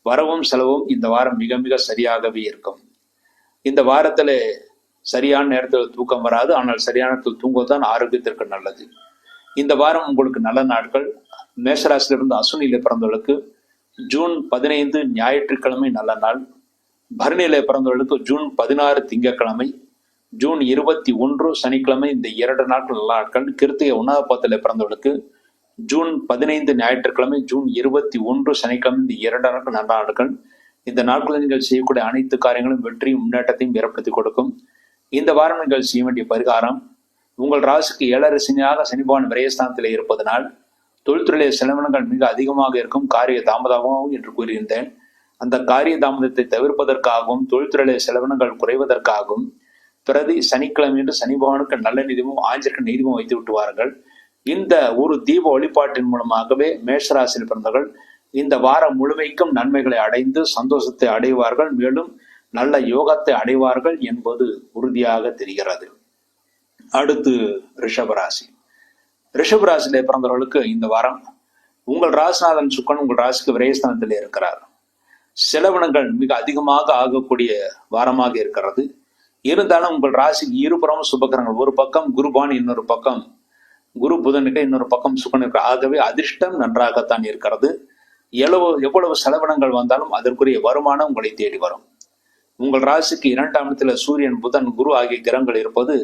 வரவும் செலவும் இந்த வாரம் மிக மிக சரியாகவே இருக்கும். இந்த வாரத்துல சரியான நேரத்தில் தூக்கம் வராது. ஆனால் சரியான நேரத்தில் தூங்குவதுதான் ஆரோக்கியத்திற்கு நல்லது. இந்த வாரம் உங்களுக்கு நல்ல நாட்கள். மேஷராசிலிருந்து அசுனியில பிறந்தவர்களுக்கு ஜூன் 15 ஞாயிற்றுக்கிழமை நல்ல நாள். பரணியில பிறந்தவர்களுக்கு ஜூன் 16 திங்கட்கிழமை, ஜூன் 21 சனிக்கிழமை. இந்த 2 நாட்கள் நல்ல நாட்கள். கிருத்திகை 1ஆம் பாதத்தில் பிறந்தவர்களுக்கு ஜூன் 15 ஞாயிற்றுக்கிழமை, ஜூன் 21 சனிக்கிழமை. இந்த 2 நாட்கள் நல்ல நாட்கள். இந்த நாட்களில் நீங்கள் செய்யக்கூடிய அனைத்து காரியங்களும் வெற்றியும் முன்னேற்றத்தையும் ஏற்படுத்தி கொடுக்கும். இந்த வாரம் நீங்கள் செய்ய வேண்டிய பரிகாரம், உங்கள் ராசிக்கு 7.5 சனியாக சனிபகவான் விரயஸ்தானத்தில் இருப்பதனால் தொழில்துறையிலே செலவினங்கள் மிக அதிகமாக இருக்கும். காரிய தாமதமாகும் என்று கூறியிருந்தேன். அந்த காரிய தாமதத்தை தவிர்ப்பதற்காகவும் தொழில்துறையிலே செலவினங்கள் குறைவதற்காகவும் பிரதி சனிக்கிழமை என்று சனி பகவானுக்கு நல்ல நீதிமும் ஆஞ்சருக்கு நீதிமும் வைத்து விட்டுவார்கள். இந்த ஒரு தீப வழிபாட்டின் மூலமாகவே மேஷராசியில் பிறந்தவர்கள் இந்த வாரம் முழுமைக்கும் நன்மைகளை அடைந்து சந்தோஷத்தை அடைவார்கள். மேலும் நல்ல யோகத்தை அடைவார்கள் என்பது உறுதியாக தெரிகிறது. அடுத்து ரிஷபராசி. ரிஷபராசியிலே பிறந்தவர்களுக்கு இந்த வாரம் உங்கள் ராசிநாதன் சுக்கரன் உங்கள் ராசிக்கு விரயஸ்தானத்தில் இருக்கிறார். செலவினங்கள் மிக அதிகமாக ஆகக்கூடிய வாரமாக இருக்கிறது. இருந்தாலும் உங்கள் ராசிக்கு இருபுறமும் சுபகிரகங்கள், ஒரு பக்கம் குருபான், இன்னொரு பக்கம் குரு புதனுக்கு, இன்னொரு பக்கம் சுக்கரனுக்கு. ஆகவே அதிர்ஷ்டம் நன்றாகத்தான் இருக்கிறது. எவ்வளவு செலவினங்கள் வந்தாலும் அதற்குரிய வருமானம் உங்களை தேடி வரும். உங்கள் ராசிக்கு 2ஆம் இடத்துல சூரியன் புதன் குரு ஆகிய கிரகங்கள் இருப்பது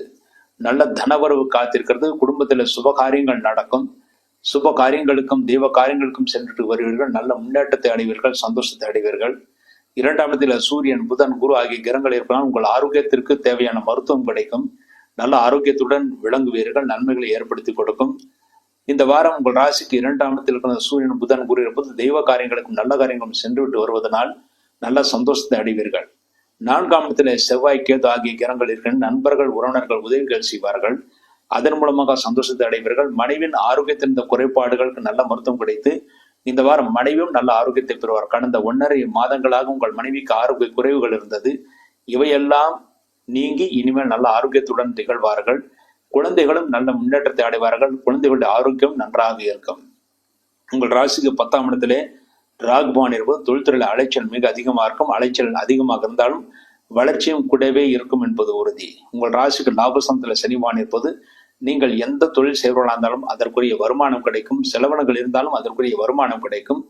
நல்ல தனவரவு காத்திருக்கிறது. குடும்பத்தில் சுப காரியங்கள் நடக்கும். சுப காரியங்களுக்கும் தெய்வ காரியங்களுக்கும் சென்று வருவீர்கள். நல்ல முன்னேற்றத்தை அடைவீர்கள். சந்தோஷத்தை அடைவீர்கள். 2ஆம் இடத்துல சூரியன் புதன் குரு ஆகிய கிரகங்கள் இருப்பதால் உங்கள் ஆரோக்கியத்திற்கு தேவையான மருத்துவம் கிடைக்கும். நல்ல ஆரோக்கியத்துடன் விளங்குவீர்கள். நன்மைகளை ஏற்படுத்தி கொடுக்கும். இந்த வாரம் உங்கள் ராசிக்கு 2ஆம் இடத்தில் இருக்கிற சூரியன் புதன் குரு இருப்பது தெய்வ காரியங்களுக்கும் நல்ல காரியங்களும் சென்று விட்டு வருவதனால் நல்ல சந்தோஷத்தை அடைவீர்கள். 4ஆம் இடத்துல செவ்வாய் கேது ஆகிய கிரகங்கள் இருக்கிற நண்பர்கள் உறவினர்கள் உதவிகள் செய்வார்கள். அதன் மூலமாக சந்தோஷத்தை அடைவீர்கள். மனைவியின் ஆரோக்கியத்தின் இந்த குறைபாடுகளுக்கு நல்ல மருத்துவம் கிடைத்து இந்த வாரம் மனைவியும் நல்ல ஆரோக்கியத்தை பெறுவார். கடந்த 1.5 மாதங்களாக உங்கள் மனைவிக்கு ஆரோக்கிய குறைவுகள் இருந்தது. இவையெல்லாம் நீங்கி இனிமேல் நல்ல ஆரோக்கியத்துடன் திகழ்வார்கள். குழந்தைகளும் நல்ல முன்னேற்றத்தை அடைவார்கள். குழந்தைகளுடைய ஆரோக்கியம் நன்றாக இருக்கும். உங்கள் ராசிக்கு 10ஆம் இடத்திலே ராகுபான் இருப்பது தொழில்துறையில் அலைச்சல் மிக அதிகமாக இருக்கும். அலைச்சல் அதிகமாக இருந்தாலும் வளர்ச்சியும் கூடவே இருக்கும் என்பது உறுதி. உங்கள் ராசிக்கு லாபஸ்தானத்தில் சனிபான் இருப்பது நீங்கள் எந்த தொழில் செய்வர்களாக இருந்தாலும் அதற்குரிய வருமானம் கிடைக்கும், செலவினங்கள் இருந்தாலும் அதற்குரிய வருமானம் கிடைக்கும்,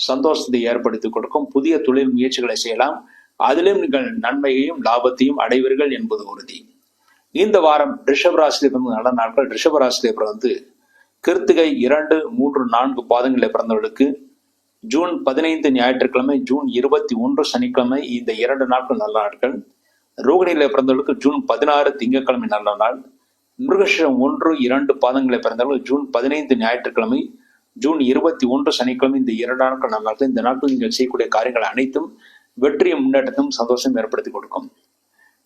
சந்தோஷத்தை ஏற்படுத்தி கொடுக்கும். புதிய தொழில் முயற்சிகளை செய்யலாம், அதிலும் நீங்கள் நன்மையையும் லாபத்தையும் அடைவீர்கள் என்பது உறுதி. இந்த வாரம் ரிஷபராசியில் பிறந்த நல்ல நாட்கள். ரிஷபராசியில் பிறந்து கிருத்திகை 2, 3, 4 பாதங்களில் பிறந்தவர்களுக்கு ஜூன் 15 ஞாயிற்றுக்கிழமை, ஜூன் 21 சனிக்கிழமை, இந்த 2 நாட்கள் நல்ல நாட்கள். ரோகிணியில பிறந்தவர்களுக்கு ஜூன் 16 திங்கட்கிழமை நல்ல நாள். மிருகஷிரம் 1, 2 பாதங்களை பிறந்தவர்கள் ஜூன் 15 ஞாயிற்றுக்கிழமை, ஜூன் 21 சனிக்கிழமை, இந்த 2 நாட்கள் நல்ல நாட்கள். இந்த நாட்கள் நீங்கள் செய்யக்கூடிய காரியங்கள் அனைத்தும் வெற்றியும் முன்னேற்றத்தையும் சந்தோஷம் ஏற்படுத்தி கொடுக்கும்.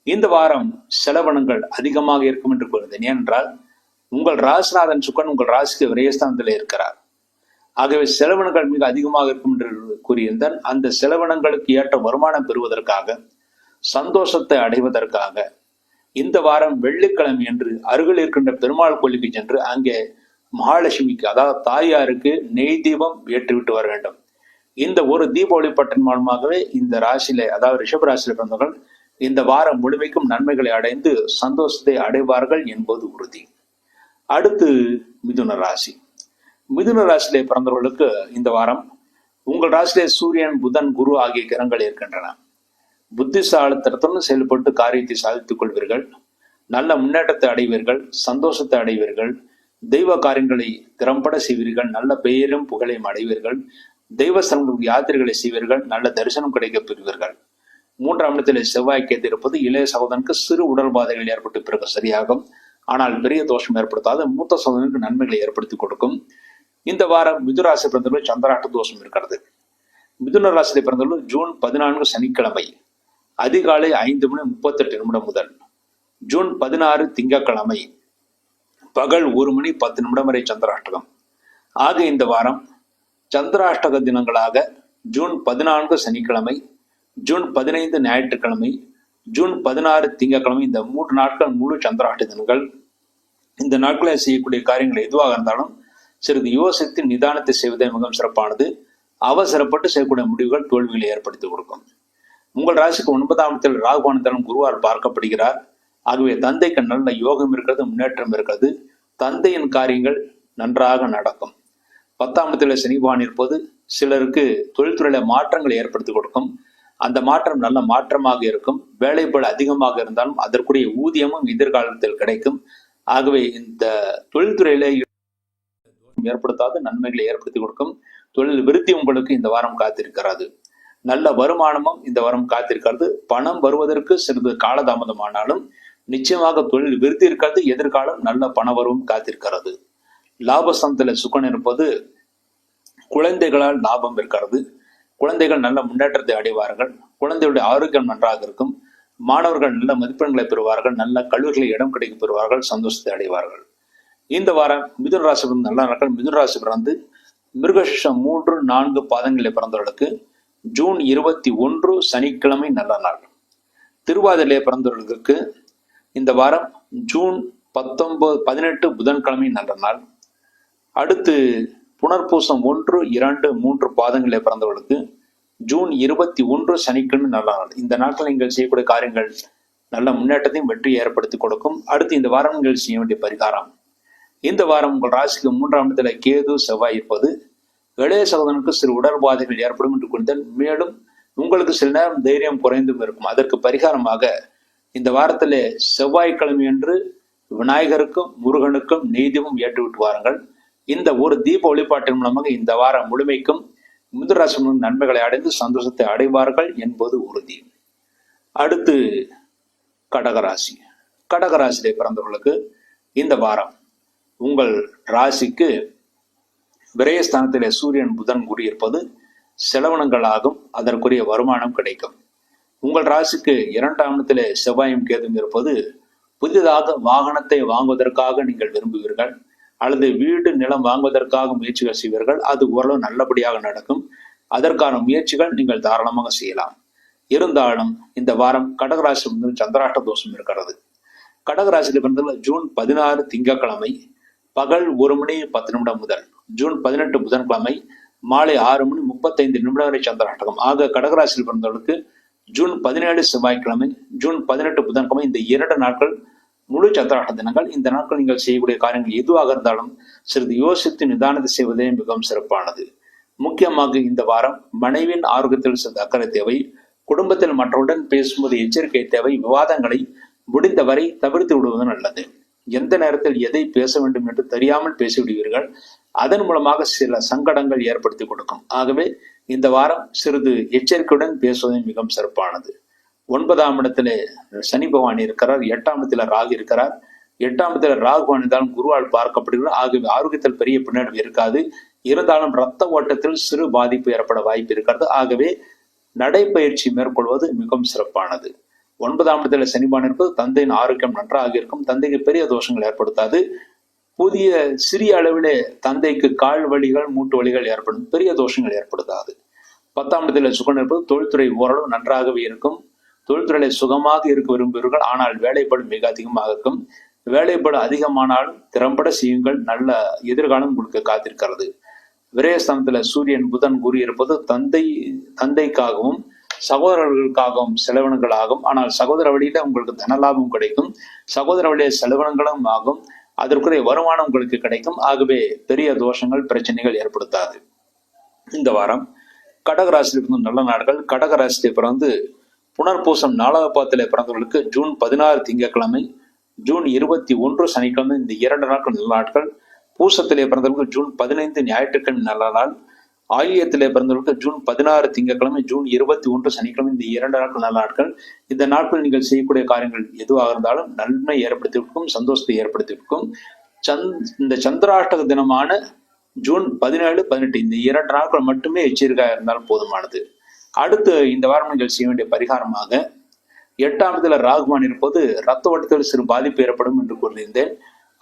இந்த வாரம் செலவினங்கள் அதிகமாக இருக்கும் என்று கூறுகிறேன். ஏனென்றால் உங்கள் ராசிநாதன் சுக்கரன் உங்கள் ராசிக்கு விரயஸ்தானத்தில் இருக்கிறார். ஆகவே செலவினங்கள் மிக அதிகமாக இருக்கும் என்று கூறியிருந்தால் அந்த செலவினங்களுக்கு ஏற்ற வருமானம் பெறுவதற்காக, சந்தோஷத்தை அடைவதற்காக இந்த வாரம் வெள்ளிக்கிழமை என்று அருகில் இருக்கின்ற பெருமாள் கோயிலுக்கு சென்று அங்கே மகாலட்சுமிக்கு, அதாவது தாயாருக்கு நெய் தீபம் ஏற்றிவிட்டு வர வேண்டும். இந்த ஒரு தீப வழிபாட்டின் மூலமாகவே இந்த ராசியில, அதாவது ரிஷப ராசியில பிறந்தவர்கள் இந்த வாரம் முழுமைக்கும் நன்மைகளை அடைந்து சந்தோஷத்தை அடைவார்கள் என்பது உறுதி. அடுத்து மிதுன ராசி. மிதுன ராசியிலே பிறந்தவர்களுக்கு இந்த வாரம் உங்கள் ராசியிலே சூரியன், புதன், குரு ஆகிய கிரகங்கள் இருக்கின்றன. புத்திசாலித்தனத்துடன் செயல்பட்டு காரியத்தை சாதித்துக் கொள்வீர்கள், நல்ல முன்னேற்றத்தை அடைவீர்கள், சந்தோஷத்தை அடைவீர்கள், தெய்வ காரியங்களை திறம்பட செய்வீர்கள், நல்ல பெயரும் புகழையும் அடைவீர்கள், தெய்வ ஸ்தலங்களுக்கு யாத்திரைகளை செய்வீர்கள், நல்ல தரிசனம் கிடைக்க பெறுவீர்கள். 3ஆம் இடத்திலே செவ்வாய் கேது இருப்பது இளைய சகோதரனுக்கு சிறு உடல் பாதைகள் ஏற்பட்டு பிறகு சரியாகும், ஆனால் பெரிய தோஷம் ஏற்படுத்தாத மூத்த சகோதரனுக்கு நன்மைகளை ஏற்படுத்தி கொடுக்கும். இந்த வாரம் மிதுன ராசி பிறந்தவர்கள் சந்திராஷ்ட தோஷம் இருக்கிறது. மிதுன ராசியில் பிறந்தவர்கள் ஜூன் 14 சனிக்கிழமை அதிகாலை 5:38 முதல் ஜூன் 16 திங்கட்கிழமை பகல் 1:10 வரை சந்திராஷ்டகம். ஆக இந்த வாரம் சந்திராஷ்டக தினங்களாக ஜூன் 14 சனிக்கிழமை, ஜூன் 15 ஞாயிற்றுக்கிழமை, ஜூன் 16 திங்கட்கிழமை, இந்த 3 நாட்கள் முழு சந்திராஷ்ட தினங்கள். இந்த நாட்களில் செய்யக்கூடிய காரியங்கள் எதுவாக இருந்தாலும் சிறிது யோசித்து நிதானத்தை செய்வதே மிகவும் சிறப்பானது. அவசரப்பட்டு செய்யக்கூடிய முடிவுகள் தோல்விகளை ஏற்படுத்தி கொடுக்கும். உங்கள் ராசிக்கு 9ஆம் இடத்தில் ராகுவானந்தாலும் குருவால் பார்க்கப்படுகிறார். ஆகவே தந்தைக்கு நல்ல யோகம் இருக்கிறது, முன்னேற்றம் இருக்கிறது, தந்தையின் காரியங்கள் நன்றாக நடக்கும். 10ஆம் இடத்தில் சனிபகவான் இருப்பது சிலருக்கு தொழில்துறையில மாற்றங்களை ஏற்படுத்தி கொடுக்கும். அந்த மாற்றம் நல்ல மாற்றமாக இருக்கும். வேலைப்பள் அதிகமாக இருந்தாலும் அதற்குரிய ஊதியமும் எதிர்காலத்தில் கிடைக்கும். ஆகவே இந்த தொழில்துறையில ஏற்படுத்தாத நன்மைகளை ஏற்படுத்தி கொடுக்கும். தொழில் விருத்தி உங்களுக்கு இந்த வாரம் காத்திருக்கிறது. நல்ல வருமானமும் இந்த வாரம் காத்திருக்கிறது. பணம் வருவதற்கு சிறிது காலதாமதமானாலும் நிச்சயமாக தொழில் விருத்தி இருக்கிறது. எதிர்காலம் நல்ல பண வரவும் காத்திருக்கிறது. லாபஸ்தானத்தில் சுக்கரன் இருப்பது குழந்தைகளால் லாபம் இருக்கிறது. குழந்தைகள் நல்ல முன்னேற்றத்தை அடைவார்கள். குழந்தைகளுடைய ஆரோக்கியம் நன்றாக இருக்கும். மாணவர்கள் நல்ல மதிப்பெண்களை பெறுவார்கள். நல்ல கல்லூரிகளில் இடம் கிடைக்க பெறுவார்கள். சந்தோஷத்தை அடைவார்கள். இந்த வாரம் மிதுன ராசி நல்ல நாட்கள். மிதுன ராசி பிறந்து மிருகசீரிஷம் 3, 4 பாதங்களில் பிறந்தவர்களுக்கு ஜூன் 21 சனிக்கிழமை நல்ல நாள். திருவாதிரையிலே பிறந்தவர்களுக்கு இந்த வாரம் ஜூன் 19, 18 புதன்கிழமை நல்ல நாள். அடுத்து புனர்பூசம் 1, 2, 3 பாதங்களிலே பிறந்தவர்களுக்கு ஜூன் 21 சனிக்கிழமை நல்ல நாள். இந்த நாட்கள் நீங்கள் செய்யக்கூடிய காரியங்கள் நல்ல முன்னேற்றத்தையும் வெற்றி ஏற்படுத்தி கொடுக்கும். அடுத்து இந்த வாரம் நீங்கள் செய்ய வேண்டிய பரிகாரம். இந்த வாரம் உங்கள் ராசிக்கு 3ஆம் இடத்துல கேது, செவ்வாய் இருப்பது இளைய சகோதரனுக்கு சிறு உடற்பாதைகள் ஏற்படும் என்று கூறினால், மேலும் உங்களுக்கு சில நேரம் தைரியம் குறைந்தும் இருக்கும். அதற்கு பரிகாரமாக இந்த வாரத்திலே செவ்வாய்க்கிழமை என்று விநாயகருக்கும் முருகனுக்கும் நெய்தீபம் ஏற்றுவிட்டு வாருங்கள். இந்த ஒரு தீப வழிபாட்டின் மூலமாக இந்த வாரம் முழுமைக்கும் மிதுன ராசி நன்மைகளை அடைந்து சந்தோஷத்தை அடைவார்கள் என்பது உறுதி. அடுத்து கடகராசி. கடகராசியிலே பிறந்தவர்களுக்கு இந்த வாரம் உங்கள் ராசிக்கு விரயஸ்தானத்திலே சூரியன், புதன், குரு இருப்பது செலவினங்களாகும். அதற்குரிய வருமானம் கிடைக்கும். உங்கள் ராசிக்கு 2ஆம் இடத்திலே செவ்வாயும் கேதும் இருப்பது புதிதாக வாகனத்தை வாங்குவதற்காக நீங்கள் விரும்புவீர்கள், அல்லது வீடு, நிலம் வாங்குவதற்காக முயற்சிகள் செய்வீர்கள். அது ஓரளவு நல்லபடியாக நடக்கும். அதற்கான முயற்சிகள் நீங்கள் தாராளமாக செய்யலாம். இருந்தாலும் இந்த வாரம் கடகராசி சந்திராஷ்ட தோஷம் இருக்கிறது. கடகராசியில் பிறந்தவர்கள் ஜூன் 16 திங்கட்கிழமை பகல் 1:10 முதல் ஜூன் 18 புதன்கிழமை மாலை 6:35 வரை சந்திராஷ்டகம். ஆக கடகராசியில் பிறந்தவர்களுக்கு ஜூன் 17 செவ்வாய்க்கிழமை, ஜூன் 18 புதன்கிழமை, இந்த 2 நாட்கள் முழு சந்திராஷ்ட தினங்கள். இந்த நாட்கள் நீங்கள் செய்யக்கூடிய காரியங்கள் எதுவாக இருந்தாலும் சிறிது யோசித்து நிதானத்தை செய்வதே மிகவும் சிறப்பானது. முக்கியமாக இந்த வாரம் மனைவியின் ஆரோக்கியத்தில் சிறிது அக்கறை தேவை. குடும்பத்தில் மற்றவுடன் பேசும்போது எச்சரிக்கை தேவை. விவாதங்களை முடிந்தவரை தவிர்த்து விடுவது நல்லது. எந்த நேரத்தில் எதை பேச வேண்டும் என்று தெரியாமல் பேசிவிடுவீர்கள். அதன் மூலமாக சில சங்கடங்கள் ஏற்படுத்தி கொடுக்கும். ஆகவே இந்த வாரம் சிறிது எச்சரிக்கையுடன் பேசுவதே மிகவும் சிறப்பானது. 9ஆம் இடத்திலே சனி பகவான் இருக்கிறார். 8ஆம் இடத்துல ராகு இருக்கிறார். 8ஆம் இடத்துல ராகு இருந்தாலும் குருவால் பார்க்கப்படுகிறார். ஆகவே ஆரோக்கியத்தில் பெரிய பின்னடைவு இருக்காது. இருந்தாலும் இரத்த ஓட்டத்தில் சிறு பாதிப்பு ஏற்பட வாய்ப்பு இருக்கிறது. ஆகவே நடைப்பயிற்சி மேற்கொள்வது மிகவும் சிறப்பானது. 9ஆம் இடத்துல சனி பகவான் இருப்பது தந்தையின் ஆரோக்கியம் நன்றாக இருக்கும். தந்தைக்கு பெரிய தோஷங்கள் ஏற்படுத்தாது. புதிய சிறிய அளவிலே தந்தைக்கு கால் வலிகள் மூட்டு வலிகள் ஏற்படும். பெரிய தோஷங்கள் ஏற்படுத்தாது. 10ஆம் இடத்துல சுகன் இருப்பது தொழில்துறை ஓரளவு நன்றாகவே இருக்கும். தொழில்துறையில சுகமாக இருக்க விரும்புவீர்கள். ஆனால் வேலைப்பாடு மிக அதிகமாக இருக்கும். வேலைப்பாடு அதிகமானாலும் திறம்பட செய்யுங்கள். நல்ல எதிர்காலம் உங்களுக்கு காத்திருக்கிறது. விரயஸ்தானத்துல சூரியன் புதன் குரு இருப்பது தந்தைக்காகவும் சகோதரர்களுக்காகவும் செலவினங்கள் ஆகும். ஆனால் சகோதர வழியில உங்களுக்கு தனலாபம் கிடைக்கும். சகோதர வழியில செலவினங்களும் ஆகும். அதற்குரிய வருமானம் உங்களுக்கு கிடைக்கும். ஆகவே பெரிய தோஷங்கள் பிரச்சனைகள் ஏற்படுத்தாது. இந்த வாரம் கடகராசியில் இருக்கும் நல்ல நாட்கள். கடகராசியை பிறந்து புனர்பூசம் 4வது பாதத்திலே பிறந்தவர்களுக்கு ஜூன் 16 திங்கட்கிழமை, ஜூன் 21 சனிக்கிழமை இந்த 2 நாட்கள் நல்ல நாட்கள். பூசத்திலே பிறந்தவர்களுக்கு ஜூன் 15 ஞாயிற்றுக்கிழமை நல்ல நாள். ஆயில்யத்திலே பிறந்தவர்களுக்கு ஜூன் 16 திங்கட்கிழமை, ஜூன் 21 சனிக்கிழமை இந்த 2 நாட்கள் நல்ல நாட்கள். இந்த நாட்கள் நீங்கள் செய்யக்கூடிய காரியங்கள் எதுவாக இருந்தாலும் நன்மை ஏற்படுத்தியிருக்கும், சந்தோஷத்தை ஏற்படுத்தியிருக்கும். இந்த சந்திராஷ்டக தினமான ஜூன் 17, 18 இந்த 2 நாட்கள் மட்டுமே எச்சரிக்கையாக இருந்தாலும் போதுமானது. அடுத்து இந்த வாரம் நீங்கள் செய்ய வேண்டிய பரிகாரமாக 8ஆம் இடத்துல ராகுவான் இருப்பது ரத்த ஓட்டத்தில் சிறு பாதிப்பு ஏற்படும் என்று கூறியிருந்தேன்.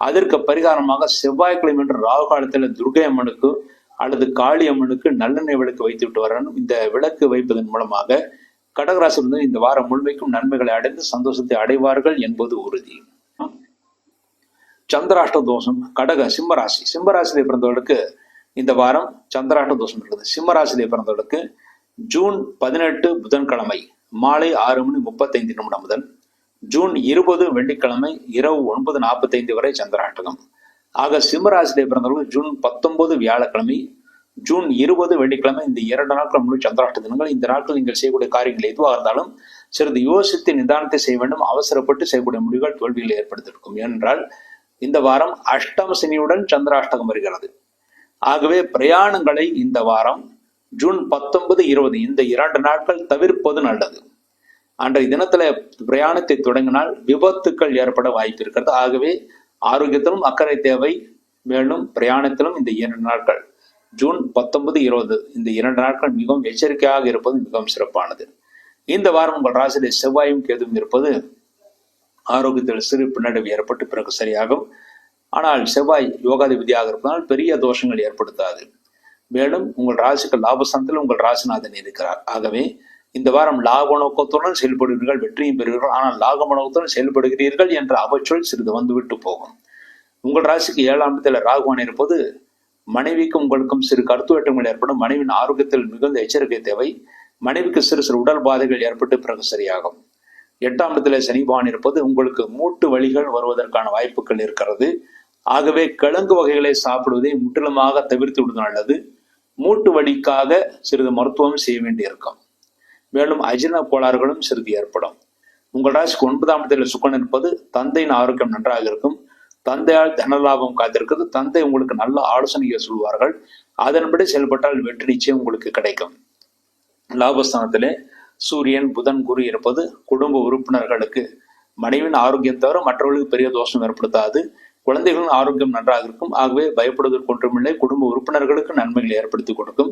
அதற்கு பரிகாரமாக செவ்வாய்க்கிழமை என்று ராகு காலத்தில் துர்கை அம்மனுக்கு அல்லது காளி அம்மனுக்கு நல்லெண்ணெய் விளக்கு வைத்து விட்டு வரணும். இந்த விளக்கு வைப்பதன் மூலமாக கடகராசி வந்து இந்த வாரம் முழுமைக்கும் நன்மைகளை அடைந்து சந்தோஷத்தை அடைவார்கள் என்பது உறுதி. சந்திராஷ்ட தோஷம் சிம்மராசியிலே பிறந்தவர்களுக்கு இந்த வாரம் சந்திராஷ்ட தோஷம் இருக்குது. சிம்மராசியிலே பிறந்தவர்களுக்கு ஜூன் 18 புதன்கிழமை மாலை 6:35 முதல் ஜூன் 20 வெள்ளிக்கிழமை இரவு 9:45 வரை சந்திராஷ்டகம். ஆக சிம்மராசியிலே பிறந்தவர்கள் ஜூன் 19 வியாழக்கிழமை, ஜூன் 20 வெள்ளிக்கிழமை இந்த 2 நாட்கள் முழு சந்திராஷ்ட தினங்கள். இந்த நாட்கள் நீங்கள் செய்யக்கூடிய காரியங்கள் எதுவாக இருந்தாலும் சிறிது யோசித்து நிதானத்தை செய்ய வேண்டும். அவசரப்பட்டு செய்யக்கூடிய முடிவுகள் தோல்விகளை ஏற்படுத்தியிருக்கும். ஏனென்றால் இந்த வாரம் அஷ்டம சனியுடன் சந்திராஷ்டகம் வருகிறது. ஆகவே பிரயாணங்களை இந்த வாரம் ஜூன் 19, 20 இந்த 2 நாட்கள் தவிர்ப்பது நல்லது. அன்றைய தினத்துல பிரயாணத்தை தொடங்கினால் விபத்துக்கள் ஏற்பட வாய்ப்பு இருக்கிறது. ஆகவே ஆரோக்கியத்திலும் அக்கறை தேவை. மேலும் பிரயாணத்திலும் இந்த 2 நாட்கள் ஜூன் 19, 20 இந்த 2 நாட்கள் மிகவும் எச்சரிக்கையாக இருப்பது மிகவும் சிறப்பானது. இந்த வாரம் உங்கள் ராசியிலே செவ்வாயும் கேதுவும் இருப்பது ஆரோக்கியத்தில் சிறு பின்னடைவு ஏற்பட்டு பிறகு சரியாகும். ஆனால் செவ்வாய் யோகாதிபதியாக இருப்பதால் பெரிய தோஷங்கள் ஏற்படுத்தாது. மேலும் உங்கள் ராசிக்கு லாபஸ்தானத்தில் உங்கள் ராசிநாதன் இருக்கிறார். ஆகவே இந்த வாரம் லாப நோக்கத்துடன் செயல்படுகிறீர்கள், வெற்றியும் பெறுகிறீர்கள். ஆனால் லாப நோக்கத்துடன் செயல்படுகிறீர்கள் என்ற அவச்சொல் சிறிது வந்துவிட்டு போகும். உங்கள் ராசிக்கு 7ஆம் இடத்தில் ராகுவான் இருப்பது மனைவிக்கும் உங்களுக்கும் சிறு கருத்து வேற்றங்கள் ஏற்படும். மனைவியின் ஆரோக்கியத்தில் மிகுந்த எச்சரிக்கை தேவை. மனைவிக்கு சிறு சிறு உடல் பாதைகள் ஏற்பட்டு பிறகு சரியாகும். 8ஆம் இடத்துல சனி பகவான் இருப்பது உங்களுக்கு மூட்டு வலிகள் வருவதற்கான வாய்ப்புகள் இருக்கிறது. ஆகவே கிழங்கு வகைகளை சாப்பிடுவதை முற்றிலுமாக தவிர்த்து விடுவது நல்லது. மூட்டு வலிக்காக சிறிது மருத்துவம் செய்ய வேண்டியிருக்கும். மேலும் அஜீரண கோளாறுகளும் சிறிது ஏற்படும். உங்கள் ராசிக்கு 9ஆம் இடத்துல சுக்கரன் இருப்பது தந்தையின் ஆரோக்கியம் நன்றாக இருக்கும். தந்தையால் தனலாபம் காத்திருக்கிறது. தந்தை உங்களுக்கு நல்ல ஆலோசனையை சொல்வார்கள். அதன்படி செயல்பட்டால் வெற்றி நிச்சயம் உங்களுக்கு கிடைக்கும். லாபஸ்தானத்திலே சூரியன் புதன் குரு இருப்பது குடும்ப உறுப்பினர்களுக்கு மனைவியின் ஆரோக்கியம் தவிர மற்றவர்களுக்கு பெரிய தோஷம் ஏற்படுத்தாது. குழந்தைகளின் ஆரோக்கியம் நன்றாக இருக்கும். ஆகவே பயப்படுவதற்கு ஒன்றுமில்லை. குடும்ப உறுப்பினர்களுக்கு நன்மைகளை ஏற்படுத்தி கொடுக்கும்.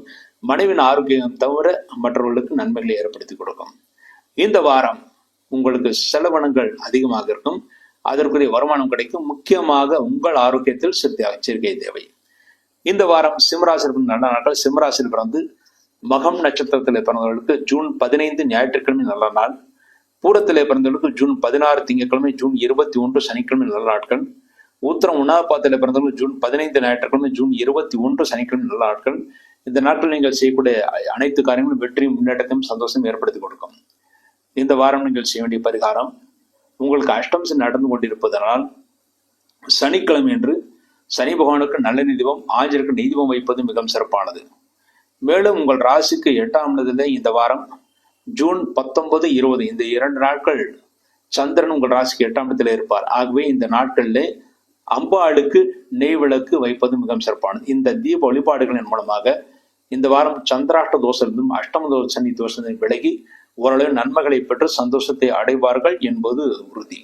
மனைவியின் ஆரோக்கியம் தவிர மற்றவர்களுக்கு நன்மைகளை ஏற்படுத்தி கொடுக்கும். இந்த வாரம் உங்களுக்கு செலவினங்கள் அதிகமாக இருக்கும். அதற்குரிய வருமானம் கிடைக்கும். முக்கியமாக உங்கள் ஆரோக்கியத்தில் சிறிது எச்சரிக்கை தேவை. இந்த வாரம் சிம்மராசியில் நல்ல நாட்கள். சிம்மராசியில் பிறந்து மகம் நட்சத்திரத்திலே பிறந்தவர்களுக்கு ஜூன் 15 ஞாயிற்றுக்கிழமை நல்ல நாள். பூரத்திலே பிறந்தவர்களுக்கு ஜூன் 16 திங்கட்கிழமை, ஜூன் 21 சனிக்கிழமை நல்ல நாட்கள். உத்திரம் 1ஆம் பாதத்திலே பிறந்தவர்கள் ஜூன் 15 ஞாயிற்றுக்கிழமை, ஜூன் 21 சனிக்கிழமை நல்ல நாட்கள். இந்த நாட்கள் நீங்கள் செய்யக்கூடிய அனைத்து காரியங்களும் வெற்றியும் முன்னேற்றத்தையும் சந்தோஷம் ஏற்படுத்தி கொடுக்கும். இந்த வாரம் நீங்கள் செய்ய வேண்டிய பரிகாரம் உங்களுக்கு அஷ்டம் சனி நடந்து கொண்டிருப்பதனால் சனிக்கிழமை என்று சனி பகவானுக்கு நல்ல தீபம், ஆஞ்சருக்கு நெய் தீபம் வைப்பது மிகவும் சிறப்பானது. மேலும் உங்கள் ராசிக்கு 8ஆம் இடத்திலே இந்த வாரம் ஜூன் 19, 20 இந்த 2 நாட்கள் சந்திரன் உங்கள் ராசிக்கு 8ஆம் இடத்திலே இருப்பார். ஆகவே இந்த நாட்களிலே அம்பாளுக்கு நெய் விளக்கு வைப்பது மிகவும் சிறப்பானது. இந்த தீப வழிபாடுகளின் மூலமாக இந்த வாரம் சந்திராஷ்ட தோஷத்திலும் அஷ்டம தோஷ சனி தோஷத்தின் விலகி ஓரளவு நன்மைகளை பெற்று சந்தோஷத்தை அடைவார்கள் என்பது உறுதி.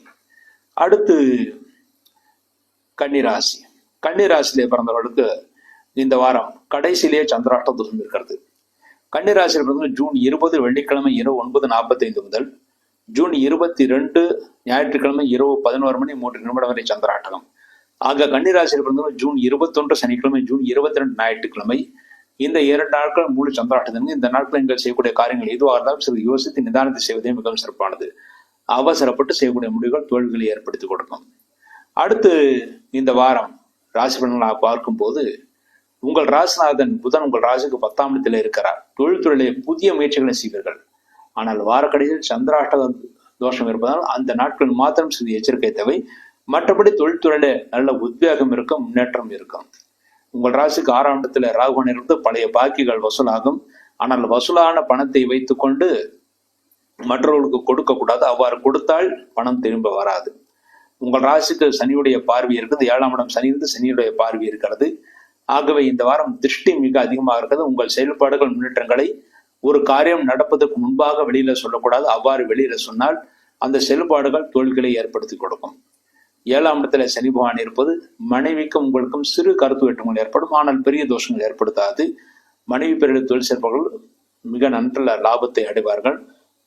அடுத்து கன்னிராசி. கன்னிராசியிலே பிறந்தவர்களுக்கு இந்த வாரம் கடைசியிலேயே சந்திராஷ்ட தோஷம் இருக்கிறது. கன்னிராசியில் பிறந்த ஜூன் 20 வெள்ளிக்கிழமை இரவு 9:45 முதல் ஜூன் 22 ஞாயிற்றுக்கிழமை இரவு 11:03 வரை சந்திராஷ்டகம். ஆக கன்னிராசியில் பிறந்தவர்கள் ஜூன் 21 சனிக்கிழமை, ஜூன் 22 ஞாயிற்றுக்கிழமை இந்த 2 நாட்கள் முழு சந்திராஷ்டகம். இந்த நாட்கள் நீங்கள் செய்யக்கூடிய காரியங்கள் எதுவாக இருந்தாலும் சிறிது யோசித்து நிதானத்தை செய்வதே மிகவும் சிறப்பானது. அவசரப்பட்டு செய்யக்கூடிய முடிவுகள் தோல்விகளை ஏற்படுத்தி கொடுக்கும். அடுத்து இந்த வாரம் ராசி பலன்களாக பார்க்கும் போது உங்கள் ராசிநாதன் புதன் உங்கள் ராசிக்கு 10ஆம் இடத்தில் இருக்கிறார். தொழில்துறையிலே புதிய முயற்சிகளை செய்வீர்கள். ஆனால் வாரக்கடையில் சந்திராஷ்டக தோஷம் இருப்பதால் அந்த நாட்கள் மாத்திரம் சிறிது எச்சரிக்கை தேவை. மற்றபடி தொழில்துறையில நல்ல உத்வேகம் இருக்கும், முன்னேற்றம் இருக்கும். உங்கள் ராசிக்கு 6ஆம் இடத்துல ராகுவன் இருந்து பழைய பாக்கிகள் வசூலாகும். ஆனால் வசூலான பணத்தை வைத்துக்கொண்டு மற்றவர்களுக்கு கொடுக்க கூடாது. அவ்வாறு கொடுத்தால் பணம் திரும்ப வராது. உங்கள் ராசிக்கு சனியுடைய பார்வை இருக்குது. 7ஆம் இடம் சனி இருந்து சனியுடைய பார்வை இருக்கிறது. ஆகவே இந்த வாரம் திருஷ்டி மிக அதிகமாக இருக்கிறது. உங்கள் செயல்பாடுகள் முன்னேற்றங்களை ஒரு காரியம் நடப்பதற்கு முன்பாக வெளியில சொல்லக்கூடாது. அவ்வாறு வெளியில சொன்னால் அந்த செயல்பாடுகள் தோல்விகளை ஏற்படுத்தி கொடுக்கும். 7ஆம் இடத்துல சனி பகவான் இருப்பது மனைவிக்கும் உங்களுக்கும் சிறு கருத்து வேற்றுமைகள் ஏற்படும். ஆனால் பெரிய தோஷங்கள் ஏற்படுத்தாது. மனைவி பெரிய தொழில் செய்பவர்கள் மிக நல்ல லாபத்தை அடைவார்கள்.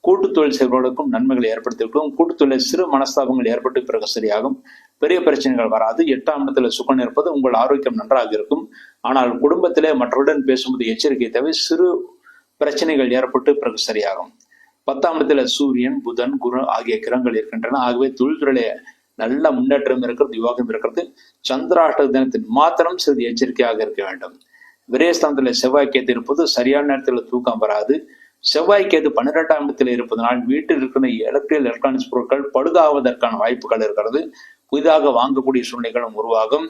கூட்டு தொழில் செய்பவர்களுக்கும் நன்மைகளை ஏற்படுத்திவிடும். கூட்டு தொழில் சிறு மனஸ்தாபங்கள் ஏற்பட்டு பிறகு சரியாகும். பெரிய பிரச்சனைகள் வராது. 8ஆம் இடத்துல சுக்கன் இருப்பது உங்கள் ஆரோக்கியம் நன்றாக இருக்கும். ஆனால் குடும்பத்திலே மற்றவருடன் பேசும்போது எச்சரிக்கை தேவை. சிறு பிரச்சனைகள் ஏற்பட்டு பிறகு சரியாகும். 10ஆம் இடத்துல சூரியன், புதன், குரு ஆகிய கிரகங்கள் இருக்கின்றன. ஆகவே தொழில்துறையிலே நல்ல முன்னேற்றம் இருக்கிறது, யோகம் இருக்கிறது. சந்திராஷ்ட தினத்தில் மாத்திரம் சிறிது எச்சரிக்கையாக இருக்க வேண்டும். விரயஸ்தானத்துல செவ்வாய் கேது இருப்பது சரியான நேரத்தில் தூக்கம் வராது. செவ்வாய் கேது 12ஆம் இடத்தில் இருப்பதனால் வீட்டில் இருக்கிற எலக்ட்ரானிக்ஸ் பொருட்கள் பழுதாவதற்கான வாய்ப்புகள் இருக்கிறது. புதிதாக வாங்கக்கூடிய சூழ்நிலைகளும் உருவாகும்.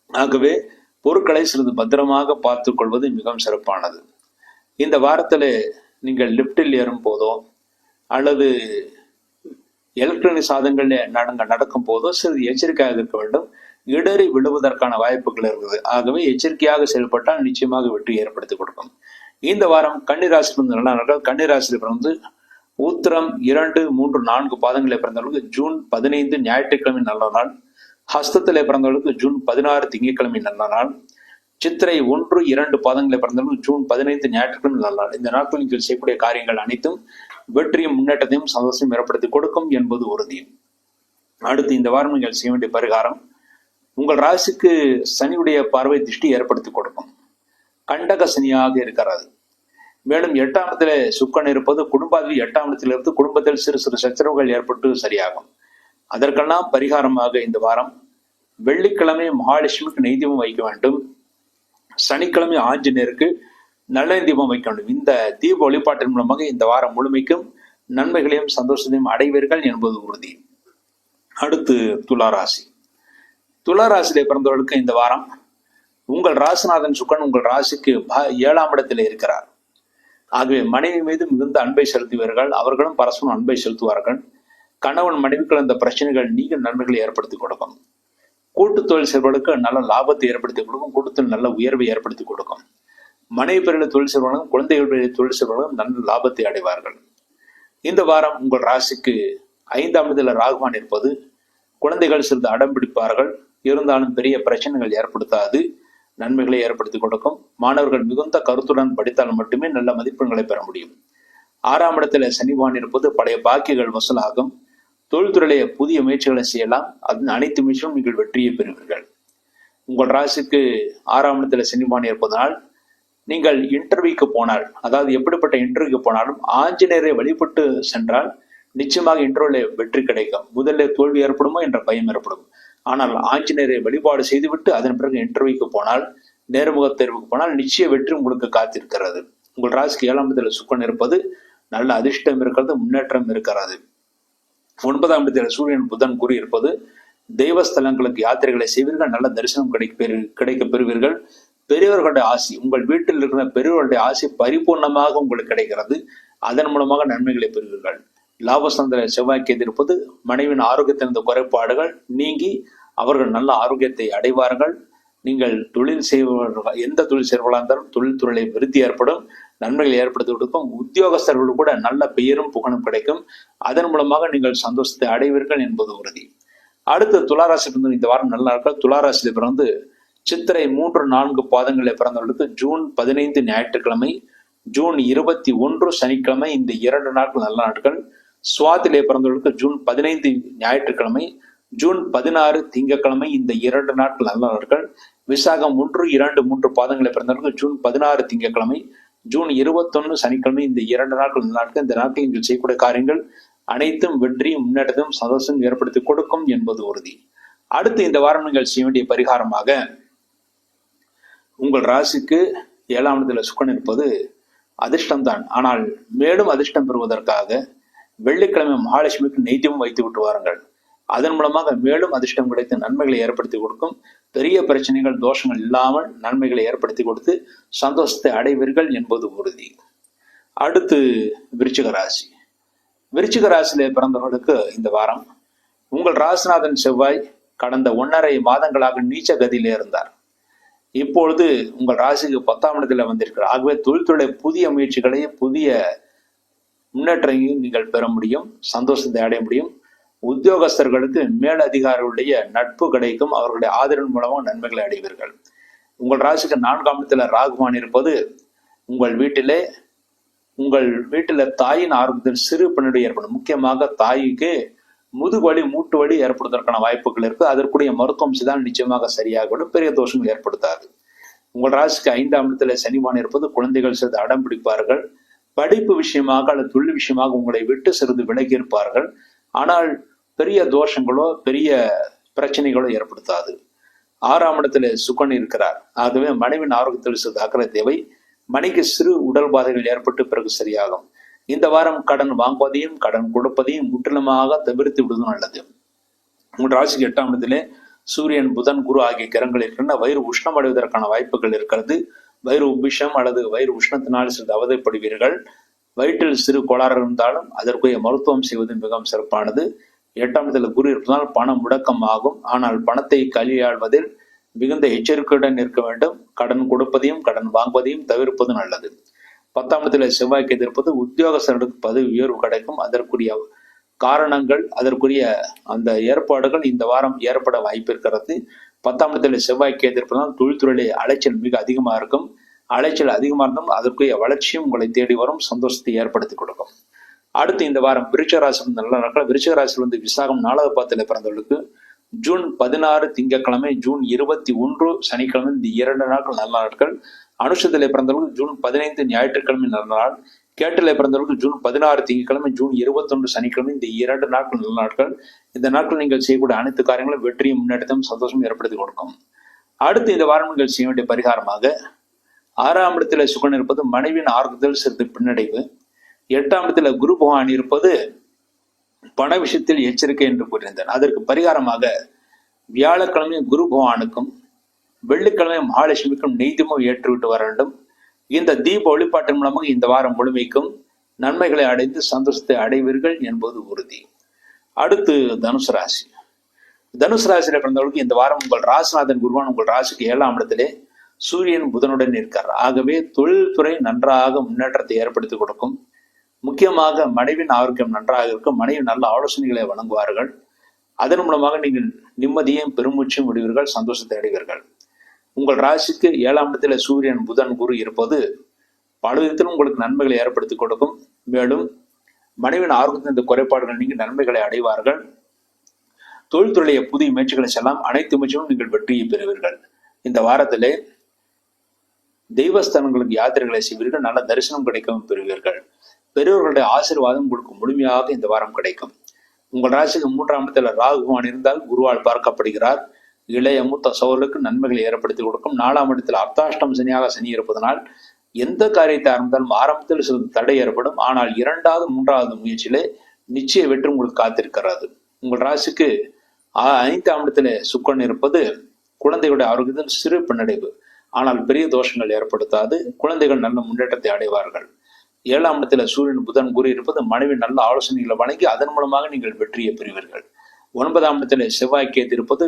ஆகவே பொருட்களை சிறிது பத்திரமாக பார்த்துக் கொள்வது மிகவும் சிறப்பானது. இந்த வாரத்துல நீங்கள் லிப்டில் ஏறும் போதோ அல்லது எலக்ட்ரானிக் சாதனங்கள் நடக்கும் போதோ சிறிது எச்சரிக்கையாக இருக்க வேண்டும். இடறி விழுவதற்கான வாய்ப்புகள் இருக்குது. ஆகவே எச்சரிக்கையாக செயல்பட்டால் நிச்சயமாக வெற்றி ஏற்படுத்தி கொடுக்கும். இந்த வாரம் கன்னிராசிலிருந்து நல்ல நாட்கள். கன்னிராசியில் பிறந்து உத்திரம் 2, 3, 4 பாதங்களை பிறந்தவர்களுக்கு ஜூன் 15 ஞாயிற்றுக்கிழமை நல்ல நாள். ஹஸ்தத்திலே பிறந்தவர்களுக்கு ஜூன் 16 திங்கட்கிழமை நல்ல நாள். சித்திரை 1, 2 பாதங்களை பிறந்தவர்களுக்கு ஜூன் 15 ஞாயிற்றுக்கிழமை நல்ல நாள். இந்த நாட்கள் நீங்கள் செய்யக்கூடிய காரியங்கள் அனைத்தும் வெற்றியும் முன்னேற்றத்தையும் சந்தோஷம் ஏற்படுத்தி கொடுக்கும் என்பது உறுதி. அடுத்து இந்த வாரம் நீங்கள் செய்ய வேண்டிய பரிகாரம், உங்கள் ராசிக்கு சனியுடைய பார்வை திருஷ்டி ஏற்படுத்தி கொடுக்கும். கண்டக சனியாக இருக்கிறது. மேலும் 8ஆம் இடத்துல சுக்கன் இருப்பது குடும்பாதிபதி 8ஆம் இடத்தில் இருந்து குடும்பத்தில் சிறு சிறு சச்சரவுகள் ஏற்பட்டு சரியாகும். அதற்கெல்லாம் பரிகாரமாக இந்த வாரம் வெள்ளிக்கிழமை மகாலட்சுமிக்கு நெய் தீபம் வைக்க வேண்டும். சனிக்கிழமை ஆஞ்சநேயருக்கு நல்ல தீபம் வைக்க வேண்டும். இந்த தீப வழிபாட்டின் மூலமாக இந்த வாரம் முழுமைக்கும் நன்மைகளையும் சந்தோஷத்தையும் அடைவீர்கள் என்பது உறுதி. அடுத்து துளாராசி. துளாராசியிலே பிறந்தவர்களுக்கு இந்த வாரம் உங்கள் ராசிநாதன் சுக்கன் உங்கள் ராசிக்கு 7ஆம் இடத்தில் இருக்கிறார். ஆகவே மனைவி மீது மிகுந்த அன்பை செலுத்துவீர்கள். அவர்களும் பரஸ்பரம் அன்பை செலுத்துவார்கள். கணவன் மனைவிக்குள் இந்த பிரச்சனைகள் நீங்க நன்மைகளை ஏற்படுத்தி கொடுக்கும். கூட்டு தொழில் செய்வர்களுக்கு நல்ல லாபத்தை ஏற்படுத்தி கொடுக்கும். கூட்டத்தில் நல்ல உயர்வை ஏற்படுத்தி கொடுக்கும். மனைவி பேரில் தொழில் செய்வர்களும் குழந்தைகள் பேரில் தொழில் செய்வர்களும் நல்ல லாபத்தை அடைவார்கள். இந்த வாரம் உங்கள் ராசிக்கு 5ஆம் இடத்தில் ராகுவான் இருப்பது குழந்தைகள் சிறிது அடம் பிடிப்பார்கள். இருந்தாலும் பெரிய பிரச்சனைகள் ஏற்படுத்தாது. நன்மைகளை ஏற்படுத்தி கொடுக்கும். மாணவர்கள் மிகுந்த கருத்துடன் படித்தால் மட்டுமே நல்ல மதிப்பெண்களை பெற முடியும். 6ஆம் இடத்துல சனிவான் இருப்பது பழைய பாக்கிகள் வசூலாகும். தொழில்துறையிலே புதிய முயற்சிகளை செய்யலாம். அதன் அனைத்து முயற்சியும் நீங்கள் வெற்றியை பெறுவீர்கள். உங்கள் ராசிக்கு 6ஆம் இடத்துல சனிவான் இருப்பதனால் நீங்கள் இன்டர்வியூக்கு போனால், அதாவது எப்படிப்பட்ட இன்டர்வியூக்கு போனாலும் ஆஞ்சநேயரை வழிபட்டு சென்றால் நிச்சயமாக இன்டர்வியூல வெற்றி கிடைக்கும். முதலில் தோல்வி ஏற்படுமோ என்ற பயம் ஏற்படும். ஆனால் ஆஞ்சநேயரை வழிபாடு செய்துவிட்டு அதன் பிறகு இன்டர்வியூக்கு போனால், நேர்முக தேர்வுக்கு போனால் நிச்சய வெற்றி உங்களுக்கு காத்திருக்கிறது. உங்கள் ராசிக்கு 7ஆம் இடத்துல சுக்கன் இருப்பது நல்ல அதிர்ஷ்டம் இருக்கிறது, முன்னேற்றம் இருக்கிறது. 9ஆம் இடத்தில் சூரியன் புதன் குரு இருப்பது தெய்வஸ்தலங்களுக்கு யாத்திரைகளை செய்வீர்கள், நல்ல தரிசனம் கிடைக்க பெறுவீர்கள். பெரியவர்களுடைய ஆசி, உங்கள் வீட்டில் இருக்கிற பெரியவர்களுடைய ஆசி பரிபூர்ணமாக உங்களுக்கு கிடைக்கிறது. அதன் மூலமாக நன்மைகளை பெறுவீர்கள். லாபஸ்தானத்திலே செவ்வாய் கேது இருப்பது மனைவியின் ஆரோக்கியத்திலிருந்த குறைபாடுகள் நீங்கி அவர்கள் நல்ல ஆரோக்கியத்தை அடைவார்கள். நீங்கள் தொழில் செய்பவர்கள், எந்த தொழில் செய்வர்களாக இருந்தாலும் தொழில்துறையை விருத்தி ஏற்படும், நன்மைகளை ஏற்படுத்தி கொடுக்கும். உத்தியோகஸ்தர்கள் கூட நல்ல பெயரும் புகழும் கிடைக்கும். அதன் மூலமாக நீங்கள் சந்தோஷத்தை அடைவீர்கள் என்பது உறுதி. அடுத்து துளாராசி பிறந்த இந்த வாரம் நல்ல நாட்கள். துளாராசியில் பிறந்து சித்திரை 3-4 பாதங்களில் பிறந்தவர்களுக்கு ஜூன் 15 ஞாயிற்றுக்கிழமை, ஜூன் 21 சனிக்கிழமை, இந்த 2 நாட்கள் நல்ல நாட்கள். சுவாத்திலே பிறந்தவர்களுக்கு ஜூன் 15 ஞாயிற்றுக்கிழமை, ஜூன் 16 திங்கட்கிழமை, இந்த 2 நாட்கள் நல்ல நாட்கள். விசாகம் 1, 2, 3 பாதங்களை பிறந்தவர்களுக்கு ஜூன் 16 திங்கட்கிழமை, ஜூன் 21 சனிக்கிழமை, இந்த 2 நாட்கள் நல்ல நாட்கள். இந்த நாட்கள் நீங்கள் செய்யக்கூடிய காரியங்கள் அனைத்தும் வெற்றி, முன்னேற்றத்தையும் சந்தோஷம் ஏற்படுத்தி கொடுக்கும் என்பது உறுதி. அடுத்து இந்த வாரம் நீங்கள் செய்ய வேண்டிய பரிகாரமாக, உங்கள் ராசிக்கு 7ஆம் இடத்துல சுக்கிரன் இருப்பது அதிர்ஷ்டம்தான். ஆனால் மேலும் அதிர்ஷ்டம் பெறுவதற்காக வெள்ளிக்கிழமை மகாலட்சுமிக்கு நெய்த்தியம் வைத்து விட்டு வாருங்கள். அதன் மூலமாக மேலும் அதிர்ஷ்டம் கிடைத்து நன்மைகளை ஏற்படுத்தி கொடுக்கும். பெரிய பிரச்சனைகள், தோஷங்கள் இல்லாமல் நன்மைகளை ஏற்படுத்தி கொடுத்து சந்தோஷத்தை அடைவீர்கள் என்பது உறுதி. அடுத்து விருச்சிக ராசி. விருச்சிக ராசியிலே பிறந்தவர்களுக்கு இந்த வாரம் உங்கள் ராசிநாதன் செவ்வாய் கடந்த 1.5 மாதங்களாக நீச்ச கதியிலே இருந்தார். இப்பொழுது உங்கள் ராசிக்கு 10ஆம் இடத்துல வந்திருக்கிறார். ஆகவே தொழில்துறை புதிய முயற்சிகளை, புதிய முன்னேற்றங்களையும் நீங்கள் பெற முடியும், சந்தோஷத்தை அடைய முடியும். உத்தியோகஸ்தர்களுக்கு மேல் அதிகாரிகளுடைய நட்பு கிடைக்கும். அவர்களுடைய ஆதரவின் மூலமாக நன்மைகளை அடைவீர்கள். உங்கள் ராசிக்கு 4ஆம் இடத்துல ராகுவான் இருப்பது உங்கள் வீட்டில தாயின் ஆரோக்கியத்தில் சிறு பின்னடைவு ஏற்படும். முக்கியமாக தாய்க்கு முதுவலி, மூட்டு வலி ஏற்படுவதற்கான வாய்ப்புகள் இருக்கு. அதற்குரிய மருத்துவம் செய்தால் நிச்சயமாக சரியாகிவிடும், பெரிய தோஷங்கள் ஏற்படுத்தாது. உங்கள் ராசிக்கு 5ஆம் இடத்துல சனிவான் இருப்பது குழந்தைகள் சிறிது அடம் பிடிப்பார்கள். படிப்பு விஷயமாக அல்லது தொழில் விஷயமாக உங்களை விட்டு சிறிது விலகி இருப்பார்கள். ஆனால் பெரிய தோஷங்களோ பெரிய பிரச்சனைகளோ ஏற்படுத்தாது. 6ஆம் இடத்துல சுக்கிரன் இருக்கிறார். ஆகவே மனைவின் ஆரோக்கியத்தில் சிறிது அக்கறை தேவை. மனைக்கு சிறு உடல் பாதைகள் ஏற்பட்டு பிறகு சரியாகும். இந்த வாரம் கடன் வாங்குவதையும் கடன் கொடுப்பதையும் முற்றிலுமாக தவிர்த்து விடுவது நல்லது. உங்கள் ராசிக்கு 8ஆம் இடத்திலே சூரியன் புதன் குரு ஆகிய கிரகங்கள் இருக்கின்றன. வயிறு உஷ்ணம் அடைவதற்கான வாய்ப்புகள் இருக்கிறது. வயிறு உபிஷம் அல்லது வயிறு உஷ்ணத்தினால் சிறிது அவதைப்படுவீர்கள். வயிற்றில் சிறு கோளாறு இருந்தாலும் அதற்குரிய மருத்துவம் செய்வது மிகவும் சிறப்பானது. 8ஆம் இடத்துல குரு இருப்பதால் பணம் முடக்கம் ஆகும். ஆனால் பணத்தை கையாள்வதில் மிகுந்த எச்சரிக்கையுடன் இருக்க வேண்டும். கடன் கொடுப்பதையும் கடன் வாங்குவதையும் தவிர்ப்பது நல்லது. 10ஆம் இடத்துல செவ்வாய்க்கு எதிர்ப்பது உத்தியோகஸ்தர்களுக்கு பதவி உயர்வு கிடைக்கும். அதற்குரிய காரணங்கள், அதற்குரிய அந்த ஏற்பாடுகள் இந்த வாரம் ஏற்பட வாய்ப்பு இருக்கிறது. 10ஆம் இடத்துல செவ்வாய்க்கு எதிர்ப்பதால் தொழில்துறையிலே அலைச்சல் மிக அதிகமாக இருக்கும். அலைச்சல் அதிகமாக இருந்தாலும் அதற்குரிய வளர்ச்சியும் உங்களை தேடி வரும், சந்தோஷத்தை ஏற்படுத்தி கொடுக்கும். அடுத்து இந்த வாரம் விருச்சிக ராசி நல்ல நாட்கள். விருச்சிக ராசியில் விசாகம் 4வது பாதத்திலே பிறந்தவர்களுக்கு ஜூன் 16 திங்கட்கிழமை, ஜூன் 21 சனிக்கிழமை, இந்த 2 நாட்கள் நல்ல நாட்கள். அனுஷத்திலே பிறந்தவர்களுக்கு ஜூன் 15 ஞாயிற்றுக்கிழமை நல்ல நாள். கேட்டிலே பிறந்தவர்களுக்கு ஜூன் 16 திங்கட்கிழமை, ஜூன் 21 சனிக்கிழமை, இந்த 2 நாட்கள் நல்ல நாட்கள். இந்த நாட்கள் நீங்கள் செய்யக்கூடிய அனைத்து காரியங்களும் வெற்றியும் முன்னேற்றத்தையும் சந்தோஷம் ஏற்படுத்தி கொடுக்கும். அடுத்து இந்த வாரம் நீங்கள் செய்ய வேண்டிய பரிகாரமாக, 6ஆம் இடத்துல சுக்கிரன் இருப்பது மனைவியின் ஆரோக்கியத்தில் சிறிது பின்னடைவு. 8ஆம் இடத்துல குரு பகவான் இருப்பது பண விஷயத்தில் எச்சரிக்கை என்று கூறியிருந்தார். அதற்கு பரிகாரமாக வியாழக்கிழமை குரு பகவானுக்கும் வெள்ளிக்கிழமை மகாலட்சுமிக்கும் நெய்தியமும் ஏற்றுவிட்டு வர வேண்டும். இந்த தீப வழிபாட்டின் மூலமாக இந்த வாரம் முழுமைக்கும் நன்மைகளை அடைந்து சந்தோஷத்தை அடைவீர்கள் என்பது உறுதி. அடுத்து தனுசு ராசி. தனுசு ராசியில பிறந்தவர்களுக்கு இந்த வாரம் உங்கள் ராசிநாதன் குருவான் உங்கள் ராசிக்கு 7ஆம் இடத்திலே சூரியன் புதனுடன் இருக்கார். ஆகவே தொழில்துறை நன்றாக முன்னேற்றத்தை ஏற்படுத்தி கொடுக்கும். முக்கியமாக மனைவின் ஆரோக்கியம் நன்றாக இருக்கும். மனைவி நல்ல ஆலோசனைகளை வழங்குவார்கள். அதன் மூலமாக நீங்கள் நிம்மதியையும் பெருமூச்சையும் விடுவீர்கள், சந்தோஷத்தை அடைவீர்கள். உங்கள் ராசிக்கு 7ஆம் இடத்துல சூரியன் புதன் குரு இருப்பது பல விதத்திலும் உங்களுக்கு நன்மைகளை ஏற்படுத்தி கொடுக்கும். மேலும் மனைவின் ஆரோக்கியத்தின் இந்த குறைபாடுகள் நீங்க நன்மைகளை அடைவார்கள். தொழில்துறைய புதிய முயற்சிகளை செல்லாம். அனைத்து முயற்சிகளும் நீங்கள் வெற்றியை பெறுவீர்கள். இந்த வாரத்திலே தெய்வஸ்தானங்களுக்கு யாத்திரைகளை செய்வீர்கள். நல்ல தரிசனம் கிடைக்கவும் பெறுவீர்கள். பெரியவர்களுடைய ஆசீர்வாதம் உங்களுக்கு முழுமையாக இந்த வாரம் கிடைக்கும். உங்கள் ராசிக்கு 3ஆம் இடத்துல ராகுவான் இருந்தால் குருவால் பார்க்கப்படுகிறார். இளைய மூத்த சகோதரர்களுக்கு நன்மைகளை ஏற்படுத்தி கொடுக்கும். 4ஆம் இடத்துல அர்த்தாஷ்டம் சனியாக சனி இருப்பதனால் எந்த காரியத்தை ஆரம்பித்தாலும் ஆரம்பத்தில் சிறிது தடை ஏற்படும். ஆனால் 2வது 3வது முயற்சியிலே நிச்சய வெற்றி உங்களுக்கு காத்திருக்கிறது. உங்கள் ராசிக்கு 5ஆம் இடத்துல சுக்கிரன் இருப்பது குழந்தைகளுடைய ஆரோக்கியத்தில் சிறு பின்னடைவு, ஆனால் பெரிய தோஷங்கள் ஏற்படுத்தாது. குழந்தைகள் நல்ல முன்னேற்றத்தை அடைவார்கள். 7ஆம் இடத்துல சூரியன் புதன் கூறி இருப்பது மனைவி நல்ல ஆலோசனைகளை வழங்கி அதன் மூலமாக நீங்கள் வெற்றியை பெறுவீர்கள். 9ஆம் இடத்துல செவ்வாய் கேது இருப்பது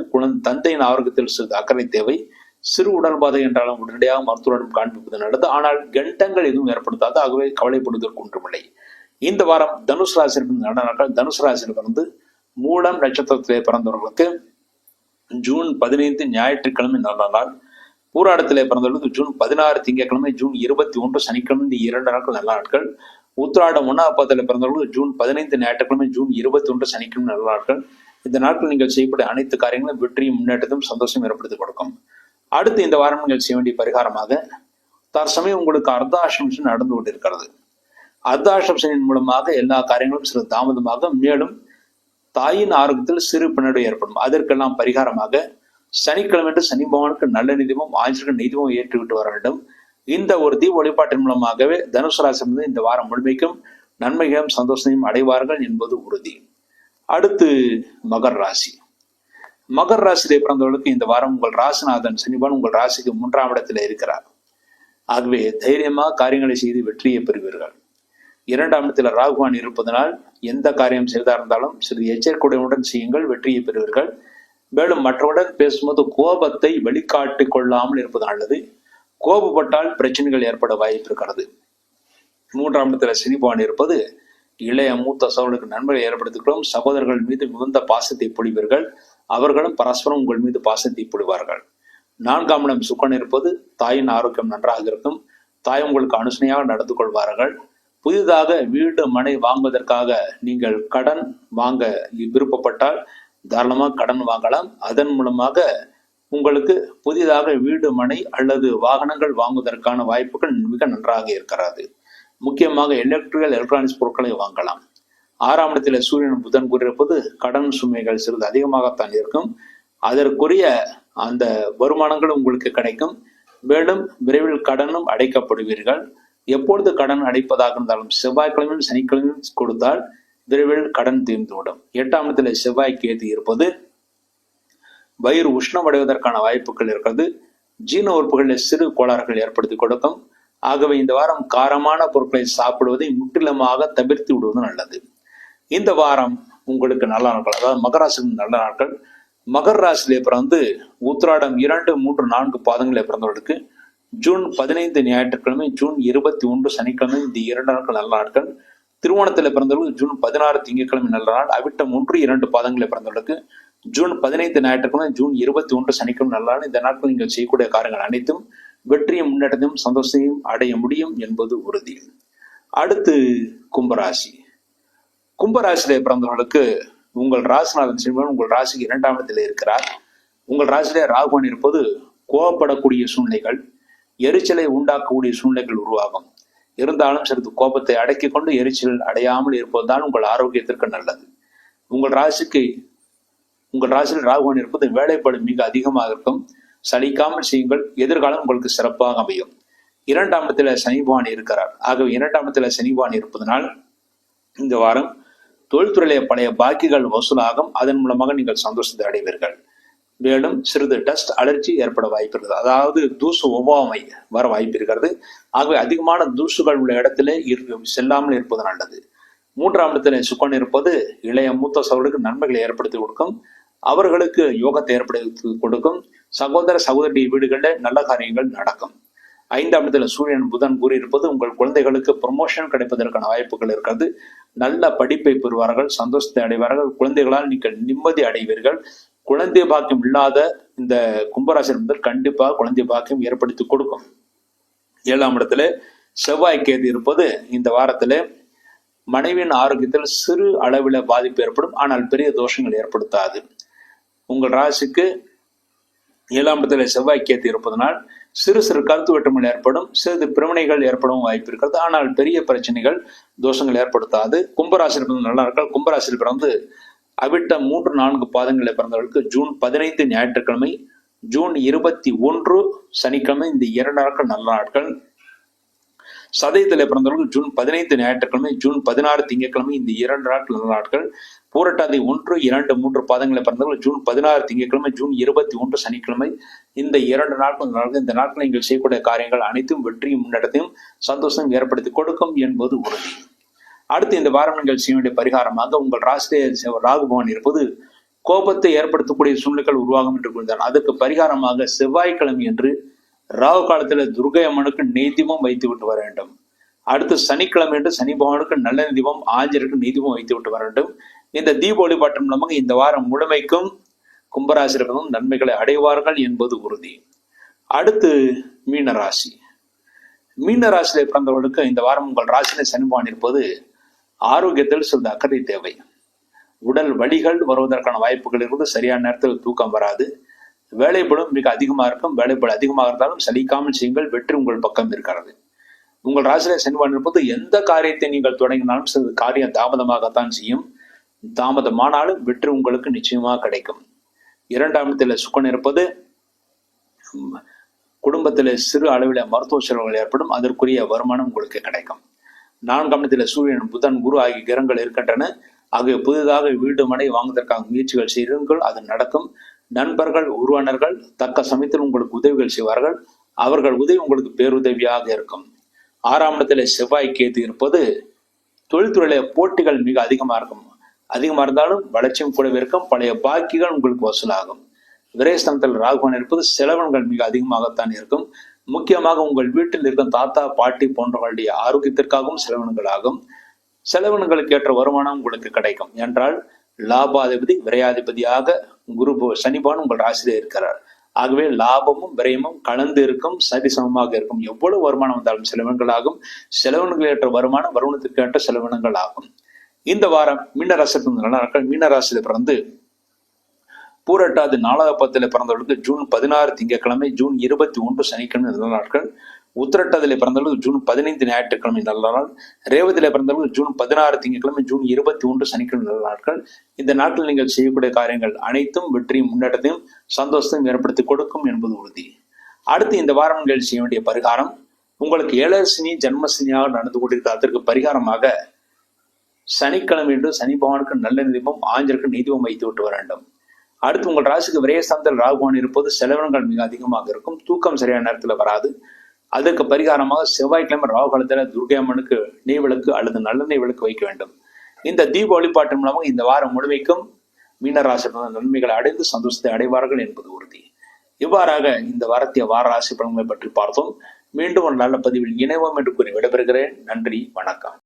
தந்தையின் ஆரோக்கியத்தில் சிறிது அக்கறை தேவை. சிறு உடல்பாதை என்றாலும் உடனடியாக மருத்துவரிடம் காண்பிப்பது நல்லது, ஆனால் கண்டங்கள் எதுவும் ஏற்படுத்தாது. ஆகவே கவலைப்படுவதற்கு ஒன்றுமில்லை. இந்த வாரம் தனுசு ராசியில் நல்ல நாட்கள். தனுசு ராசியில் பிறந்து மூலம் நட்சத்திரத்திலே பிறந்தவர்களுக்கு ஜூன் 15 ஞாயிற்றுக்கிழமை நல்ல நாள். பூராடத்திலே பிறந்தவர்களுக்கு ஜூன் 16 திங்கட்கிழமை, ஜூன் 21 சனிக்கிழமை, இந்த 2 நாட்கள் நல்ல நாட்கள். உத்திராடம் 1ஆம் பாதத்தில் பிறந்தவர்களுக்கு ஜூன் 15 ஞாயிற்றுக்கிழமை, ஜூன் 21 சனிக்கிழமை நல்ல நாட்கள். இந்த நாட்கள் நீங்கள் செய்யக்கூடிய அனைத்து காரியங்களும் வெற்றியும் முன்னேற்றத்தையும் சந்தோஷம் ஏற்படுத்தி கொடுக்கும். அடுத்து இந்த வாரம் நீங்கள் செய்ய வேண்டிய பரிகாரமாக தற்சமயம் உங்களுக்கு அர்த்தாஷ்டமி நடந்து கொண்டிருக்கிறது. அர்த்தாஷ்டமியின் மூலமாக எல்லா காரியங்களும் சிறு தாமதமாக, மேலும் தாயின் ஆரோக்கியத்தில் சிறு பின்னடைவு ஏற்படும். அதற்கெல்லாம் பரிகாரமாக சனிக்கிழமை சனி பகவானுக்கு நல்ல நிதிமும் ஆஞ்சலுக்கு நிதிமும் ஏற்றிவிட்டு வர வேண்டும். இந்த ஒரு தீப வழிபாட்டின் மூலமாகவே தனுசு ராசி இந்த வாரம் முழுமைக்கும் நன்மைகளும் சந்தோஷத்தையும் அடைவார்கள் என்பது உறுதி. அடுத்து மகர் ராசி. மகர் ராசியிலே பிறந்தவர்களுக்கு இந்த வாரம் உங்கள் ராசிநாதன் சனிபகவான் உங்கள் ராசிக்கு 3ஆம் இடத்தில் இருக்கிறார். ஆகவே தைரியமாக காரியங்களை செய்து வெற்றியை பெறுவீர்கள். 2ஆம் இடத்தில் ராகுவான் இருப்பதனால் எந்த காரியம் செய்தா இருந்தாலும் சிறிது எச்சரிக்கையுடன் செய்யுங்கள், வெற்றியை பெறுவீர்கள். மேலும் மற்றவருடன் பேசும்போது கோபத்தை வெளிக்காட்டி கொள்ளாமல் இருப்பது நல்லது. கோபப்பட்டால் பிரச்சனைகள் ஏற்பட வாய்ப்பு இருக்கிறது. 3ஆம் இடத்துல சனி பகவான் இருப்பது இளைய மூத்த சகோதரர்களுக்கு நன்மையை ஏற்படுத்திக்கிறோம். சகோதரர்கள் மீது மிகுந்த பாசத்தை பொழிவீர்கள். அவர்களும் பரஸ்பரம் உங்கள் மீது பாசத்தை பொழிவார்கள். 4ஆம் இடம் சுக்கிரன் இருப்பது தாயின் ஆரோக்கியம் நன்றாக இருக்கும். தாய் உங்களுக்கு அனுசனையாக நடந்து கொள்வார்கள். புதிதாக வீடு மனை வாங்குவதற்காக நீங்கள் கடன் வாங்க விருப்பப்பட்டால் தாராளமாக கடன் வாங்கலாம். அதன் மூலமாக உங்களுக்கு புதிதாக வீடு மனை அல்லது வாகனங்கள் வாங்குவதற்கான வாய்ப்புகள் மிக நன்றாக இருக்கிறது. முக்கியமாக எலக்ட்ரானிக்ஸ் பொருட்களை வாங்கலாம். 6ஆம் இடத்துல சூரியன் புதன் கூறியிருப்பது கடன் சுமைகள் சிறிது அதிகமாகத்தான் இருக்கும். அதற்குரிய அந்த வருமானங்கள் உங்களுக்கு கிடைக்கும். மேலும் விரைவில் கடனும் அடைக்கப்படுவீர்கள். எப்பொழுது கடன் அடைப்பதாக இருந்தாலும் செவ்வாய்க்கிழமையும் சனிக்கிழமையும் கொடுத்தால் விரைவில் கடன் தீர்ந்துவிடும். 8ஆம் இடத்துல செவ்வாய் கேது இருப்பது வயிறு உஷ்ணம் அடைவதற்கான வாய்ப்புகள் இருக்கிறது. ஜீரண உறுப்புகளில் சிறு கோளாறுகள் ஏற்படுத்தி கொடுக்கும். ஆகவே இந்த வாரம் காரமான பொருட்களை சாப்பிடுவதை முற்றிலுமாக தவிர்த்து விடுவது நல்லது. இந்த வாரம் உங்களுக்கு நல்ல நாட்கள், அதாவது மகராசி நல்ல நாட்கள். மகர ராசியிலே பிறந்து உத்திராடம் 2, 3, 4 பாதங்களே பிறந்தவர்களுக்கு ஜூன் 15 ஞாயிற்றுக்கிழமை, ஜூன் 21 சனிக்கிழமை, இந்த 2 நாட்கள் நல்ல நாட்கள். திருவோணத்தில் பிறந்தவர்களுக்கு ஜூன் 16 திங்கட்கிழமை நல்ல நாள். அவிட்டம் 1, 2 பாதங்களே பிறந்தவர்களுக்கு ஜூன் 15 ஞாயிற்றுக்கிழமை, ஜூன் 21 சனிக்கிழமை நல்ல நாள். இந்த நாட்கள் நீங்கள் செய்யக்கூடிய காரியங்கள் அனைத்தும் வெற்றியும் முன்னேற்றத்தையும் சந்தோஷத்தையும் அடைய முடியும் என்பது உறுதி. அடுத்து கும்பராசி. கும்பராசியிலே பிறந்தவர்களுக்கு உங்கள் ராசிநாதன் சிவன் உங்கள் ராசிக்கு 2ஆம் இடத்தில் இருக்கிறார். உங்கள் ராசியிலே ராகுவான் இருப்பது கோபப்படக்கூடிய சூழ்நிலைகள், எரிச்சலை உண்டாக்கக்கூடிய சூழ்நிலைகள் உருவாகும். இருந்தாலும் சிறிது கோபத்தை அடக்கி கொண்டு எரிச்சல் அடையாமல் இருப்பதுதான் உங்கள் ஆரோக்கியத்திற்கு நல்லது. உங்கள் ராசியில் ராகுவான் இருப்பது வேலைப்பாடு மிக அதிகமாக இருக்கும். சலிக்காமல் செய்யுங்கள், எதிர்காலம் உங்களுக்கு சிறப்பாக அமையும். 2ஆம் இடத்துல சனி பகவான் இருக்கிறார். ஆகவே 2ஆம் இடத்துல சனி பகவான் இருப்பதனால் இந்த வாரம் தொழில்துறையிலே பழைய பாக்கிகள் வசூலாகும். அதன் மூலமாக நீங்கள் சந்தோஷத்தை அடைவீர்கள். மேலும் சிறிது டஸ்ட் அலர்ஜி ஏற்பட வாய்ப்பு இருக்கிறது, அதாவது தூசு ஒவ்வாமை வர வாய்ப்பு இருக்கிறது. ஆகவே அதிகமான தூசுகள் உள்ள இடத்திலே செல்லாமல் இருப்பது நல்லது. 3ஆம் இடத்துல சுக்கிரன் இருப்பது இளைய மூத்த சகோதரர்களுக்கு நன்மைகளை ஏற்படுத்தி கொடுக்கும். அவர்களுக்கு யோகத்தை ஏற்படுத்தி கொடுக்கும். சகோதர சகோதரி வீடுகளில் நல்ல காரியங்கள் நடக்கும். 5ஆம் இடத்துல சூரியன் புதன் கூறியிருப்பது உங்கள் குழந்தைகளுக்கு ப்ரமோஷன் கிடைப்பதற்கான வாய்ப்புகள் இருக்கிறது. நல்ல படிப்பை பெறுவார்கள், சந்தோஷத்தை அடைவார்கள். குழந்தைகளால் நீங்கள் நிம்மதி அடைவீர்கள். குழந்தை பாக்கியம் இல்லாத இந்த கும்பராசி என்பது கண்டிப்பாக குழந்தை பாக்கியம் ஏற்படுத்தி கொடுக்கும். 7ஆம் இடத்துல செவ்வாய் கேது இருப்பது இந்த வாரத்துல மனைவியின் ஆரோக்கியத்தில் சிறு அளவில் பாதிப்பு ஏற்படும், ஆனால் பெரிய தோஷங்கள் ஏற்படுத்தாது. உங்கள் ராசிக்கு 7ஆம் இடத்துல செவ்வாய் கேது இருப்பதனால் சிறு சிறு கருத்து வேற்றுமைகள் ஏற்படும், சிறிது பிரிவினைகள் ஏற்படவும் வாய்ப்பு இருக்கிறது, ஆனால் பெரிய பிரச்சனைகள் தோஷங்கள் ஏற்படுத்தாது. கும்பராசியில் பிறந்த நல்ல நாட்கள். கும்பராசியில் பிறந்து அவிட்டம் 3, 4 பாதங்களில் பிறந்தவர்களுக்கு ஜூன் 15 ஞாயிற்றுக்கிழமை, ஜூன் 21 சனிக்கிழமை, இந்த 2 நாட்கள் நல்ல நாட்கள். சதயத்திலே பிறந்தவர்கள் ஜூன் 15 ஞாயிற்றுக்கிழமை, ஜூன் 16 திங்கட்கிழமை, இந்த 2 நாட்கள் நல்ல நாட்கள். பூரட்டாதி 1, 2, 3 பாதங்களை பிறந்தவர்கள் ஜூன் 16 திங்கட்கிழமை, ஜூன் 21 சனிக்கிழமை, இந்த 2 நாட்கள் நாட்கள். இந்த நாட்கள் நீங்கள் செய்யக்கூடிய காரியங்கள் அனைத்தும் வெற்றியும் முன்னேற்றத்தையும் சந்தோஷம் ஏற்படுத்தி கொடுக்கும் என்பது உறுதி. அடுத்து இந்த வாரம் நீங்கள் செய்ய வேண்டிய பரிகாரமாக உங்கள் ராசியிலே ராகு பகவான் இருப்பது கோபத்தை ஏற்படுத்தக்கூடிய சூழ்நிலைகள் உருவாகும் என்று கூறினார். அதுக்கு பரிகாரமாக செவ்வாய்க்கிழமை என்று ராகு காலத்துல துர்கை அம்மனுக்கு நெய் தீபம் வைத்து விட்டு வர வேண்டும். அடுத்து சனிக்கிழமை என்று சனி பகவானுக்கு நல்ல தீபம், ஆஞ்சருக்கு நெய் தீபம் வைத்து விட்டு வர வேண்டும். இந்த தீப வழிபாட்டின் மூலமாக இந்த வாரம் முழுமைக்கும் கும்பராசிரியர்களும் நன்மைகளை அடைவார்கள் என்பது உறுதி. அடுத்து மீனராசி. மீனராசியில பிறந்தவர்களுக்கு இந்த வாரம் உங்கள் ராசியில சனி பகவான் இருப்பது ஆரோக்கியத்தில் சிறிது அக்கறை தேவை. உடல் வலிகள் வருவதற்கான வாய்ப்புகள் இருக்குது. சரியான நேரத்தில் தூக்கம் வராது. வேலைப்பளும் மிக அதிகமாக இருக்கும். வேலைப்பள் அதிகமாக இருந்தாலும் சலிக்காமல் செய்யுங்கள், வெற்றி உங்கள் பக்கம் இருக்கிறது. உங்கள் ராசியில சனி பகவான் இருப்பது எந்த காரியத்தை நீங்கள் தொடங்கினாலும் சிறிது காரியம் தாமதமாகத்தான் செய்யும். தாமதமானாலும் வெற்றி உங்களுக்கு நிச்சயமாக கிடைக்கும். 2ஆம் இடத்துல சுக்கன் இருப்பது குடும்பத்தில் சிறு அளவில் மருத்துவ செலவுகள் ஏற்படும். அதற்குரிய வருமானம் உங்களுக்கு கிடைக்கும். 4ஆம் இடத்துல சூரியன், புதன், குரு ஆகிய கிரகங்கள் இருக்கின்றன. ஆகிய புதிதாக வீடு மனை வாங்குவதற்காக முயற்சிகள் செய்யுங்கள், அது நடக்கும். நண்பர்கள், உறவினர்கள் தக்க சமயத்தில் உங்களுக்கு உதவிகள் செய்வார்கள். அவர்கள் உதவி உங்களுக்கு பேருதவியாக இருக்கும். 6ஆம் இடத்துல செவ்வாய் கேது இருப்பது தொழில்துறையில போட்டிகள் மிக அதிகமாக இருக்கும். அதிகமாக இருந்தாலும் வளர்ச்சியும் கூடவே இருக்கும். பழைய பாக்கிகள் உங்களுக்கு வசூலாகும். விரயஸ்தானத்தில் ராகுவான் இருப்பது செலவினங்கள் மிக அதிகமாகத்தான் இருக்கும். முக்கியமாக உங்கள் வீட்டில் இருக்கும் தாத்தா, பாட்டி போன்றவர்களுடைய ஆரோக்கியத்திற்காகவும் செலவினங்கள் ஆகும். செலவினங்களுக்கு ஏற்ற வருமானம் உங்களுக்கு கிடைக்கும். என்றால் லாபாதிபதி விரையாதிபதியாக குரு சனிபான் உங்கள் ராசியிலே இருக்கிறார். ஆகவே லாபமும் விரயமும் கலந்து இருக்கும், சரிசமமாக இருக்கும். எவ்வளவு வருமானம் வந்தாலும் செலவினங்கள் ஆகும். செலவினங்கள் ஏற்ற வருமானம் வருமானத்திற்கு ஏற்ற செலவினங்கள் ஆகும். இந்த வாரம் மீனராசிக்கு நல்ல நாட்கள். மீனராசியில பிறந்து பூரட்டாதி 4ஆவது பத்தில பிறந்தவர்களுக்கு ஜூன் 16 திங்கட்கிழமை, ஜூன் 21 சனிக்கிழமை நல்ல நாட்கள். உத்திரட்டாதிலே பிறந்தவர்களுக்கு ஜூன் 15 ஞாயிற்றுக்கிழமை நல்ல நாள். ரேவதியிலே பிறந்தவர்களுக்கு ஜூன் 16 திங்கட்கிழமை, ஜூன் 21 சனிக்கிழமை நல்ல நாட்கள். இந்த நாட்கள் நீங்கள் செய்யக்கூடிய காரியங்கள் அனைத்தும் வெற்றியும் முன்னேற்றத்தையும் சந்தோஷத்தையும் ஏற்படுத்தி கொடுக்கும் என்பது உறுதி. அடுத்து இந்த வாரம் நீங்கள் செய்ய வேண்டிய பரிகாரம், உங்களுக்கு 7 சனி ஜன்மசனியாக நடந்து கொண்டிருக்க அதற்கு பரிகாரமாக சனிக்கிழமை என்று சனி பகவானுக்கு நல்ல தீபம், ஆஞ்சருக்கு நெய் தீபம் வைத்து விட்டு வர வேண்டும். அடுத்து உங்கள் ராசிக்கு விரயஸ்தானத்தில் ராகுவான் இருப்பது செலவினங்கள் மிக அதிகமாக இருக்கும். தூக்கம் சரியான நேரத்தில் வராது. அதற்கு பரிகாரமாக செவ்வாய்க்கிழமை ராகு காலத்தில் துர்கை அம்மனுக்கு நெய் விளக்கு அல்லது நல்லெண்ணெய் விளக்கு வைக்க வேண்டும். இந்த தீப வழிபாட்டின் மூலமாக இந்த வாரம் முழுமைக்கும் மீனராசி நன்மைகளை அடைந்து சந்தோஷத்தை அடைவார்கள் என்பது உறுதி. இவ்வாறாக இந்த வாரத்திய வார ராசி பலன்களை பற்றி பார்த்தோம். மீண்டும் ஒரு நல்ல பதிவில் இணைவோம் என்று கூறி விடைபெறுகிறேன். நன்றி, வணக்கம்.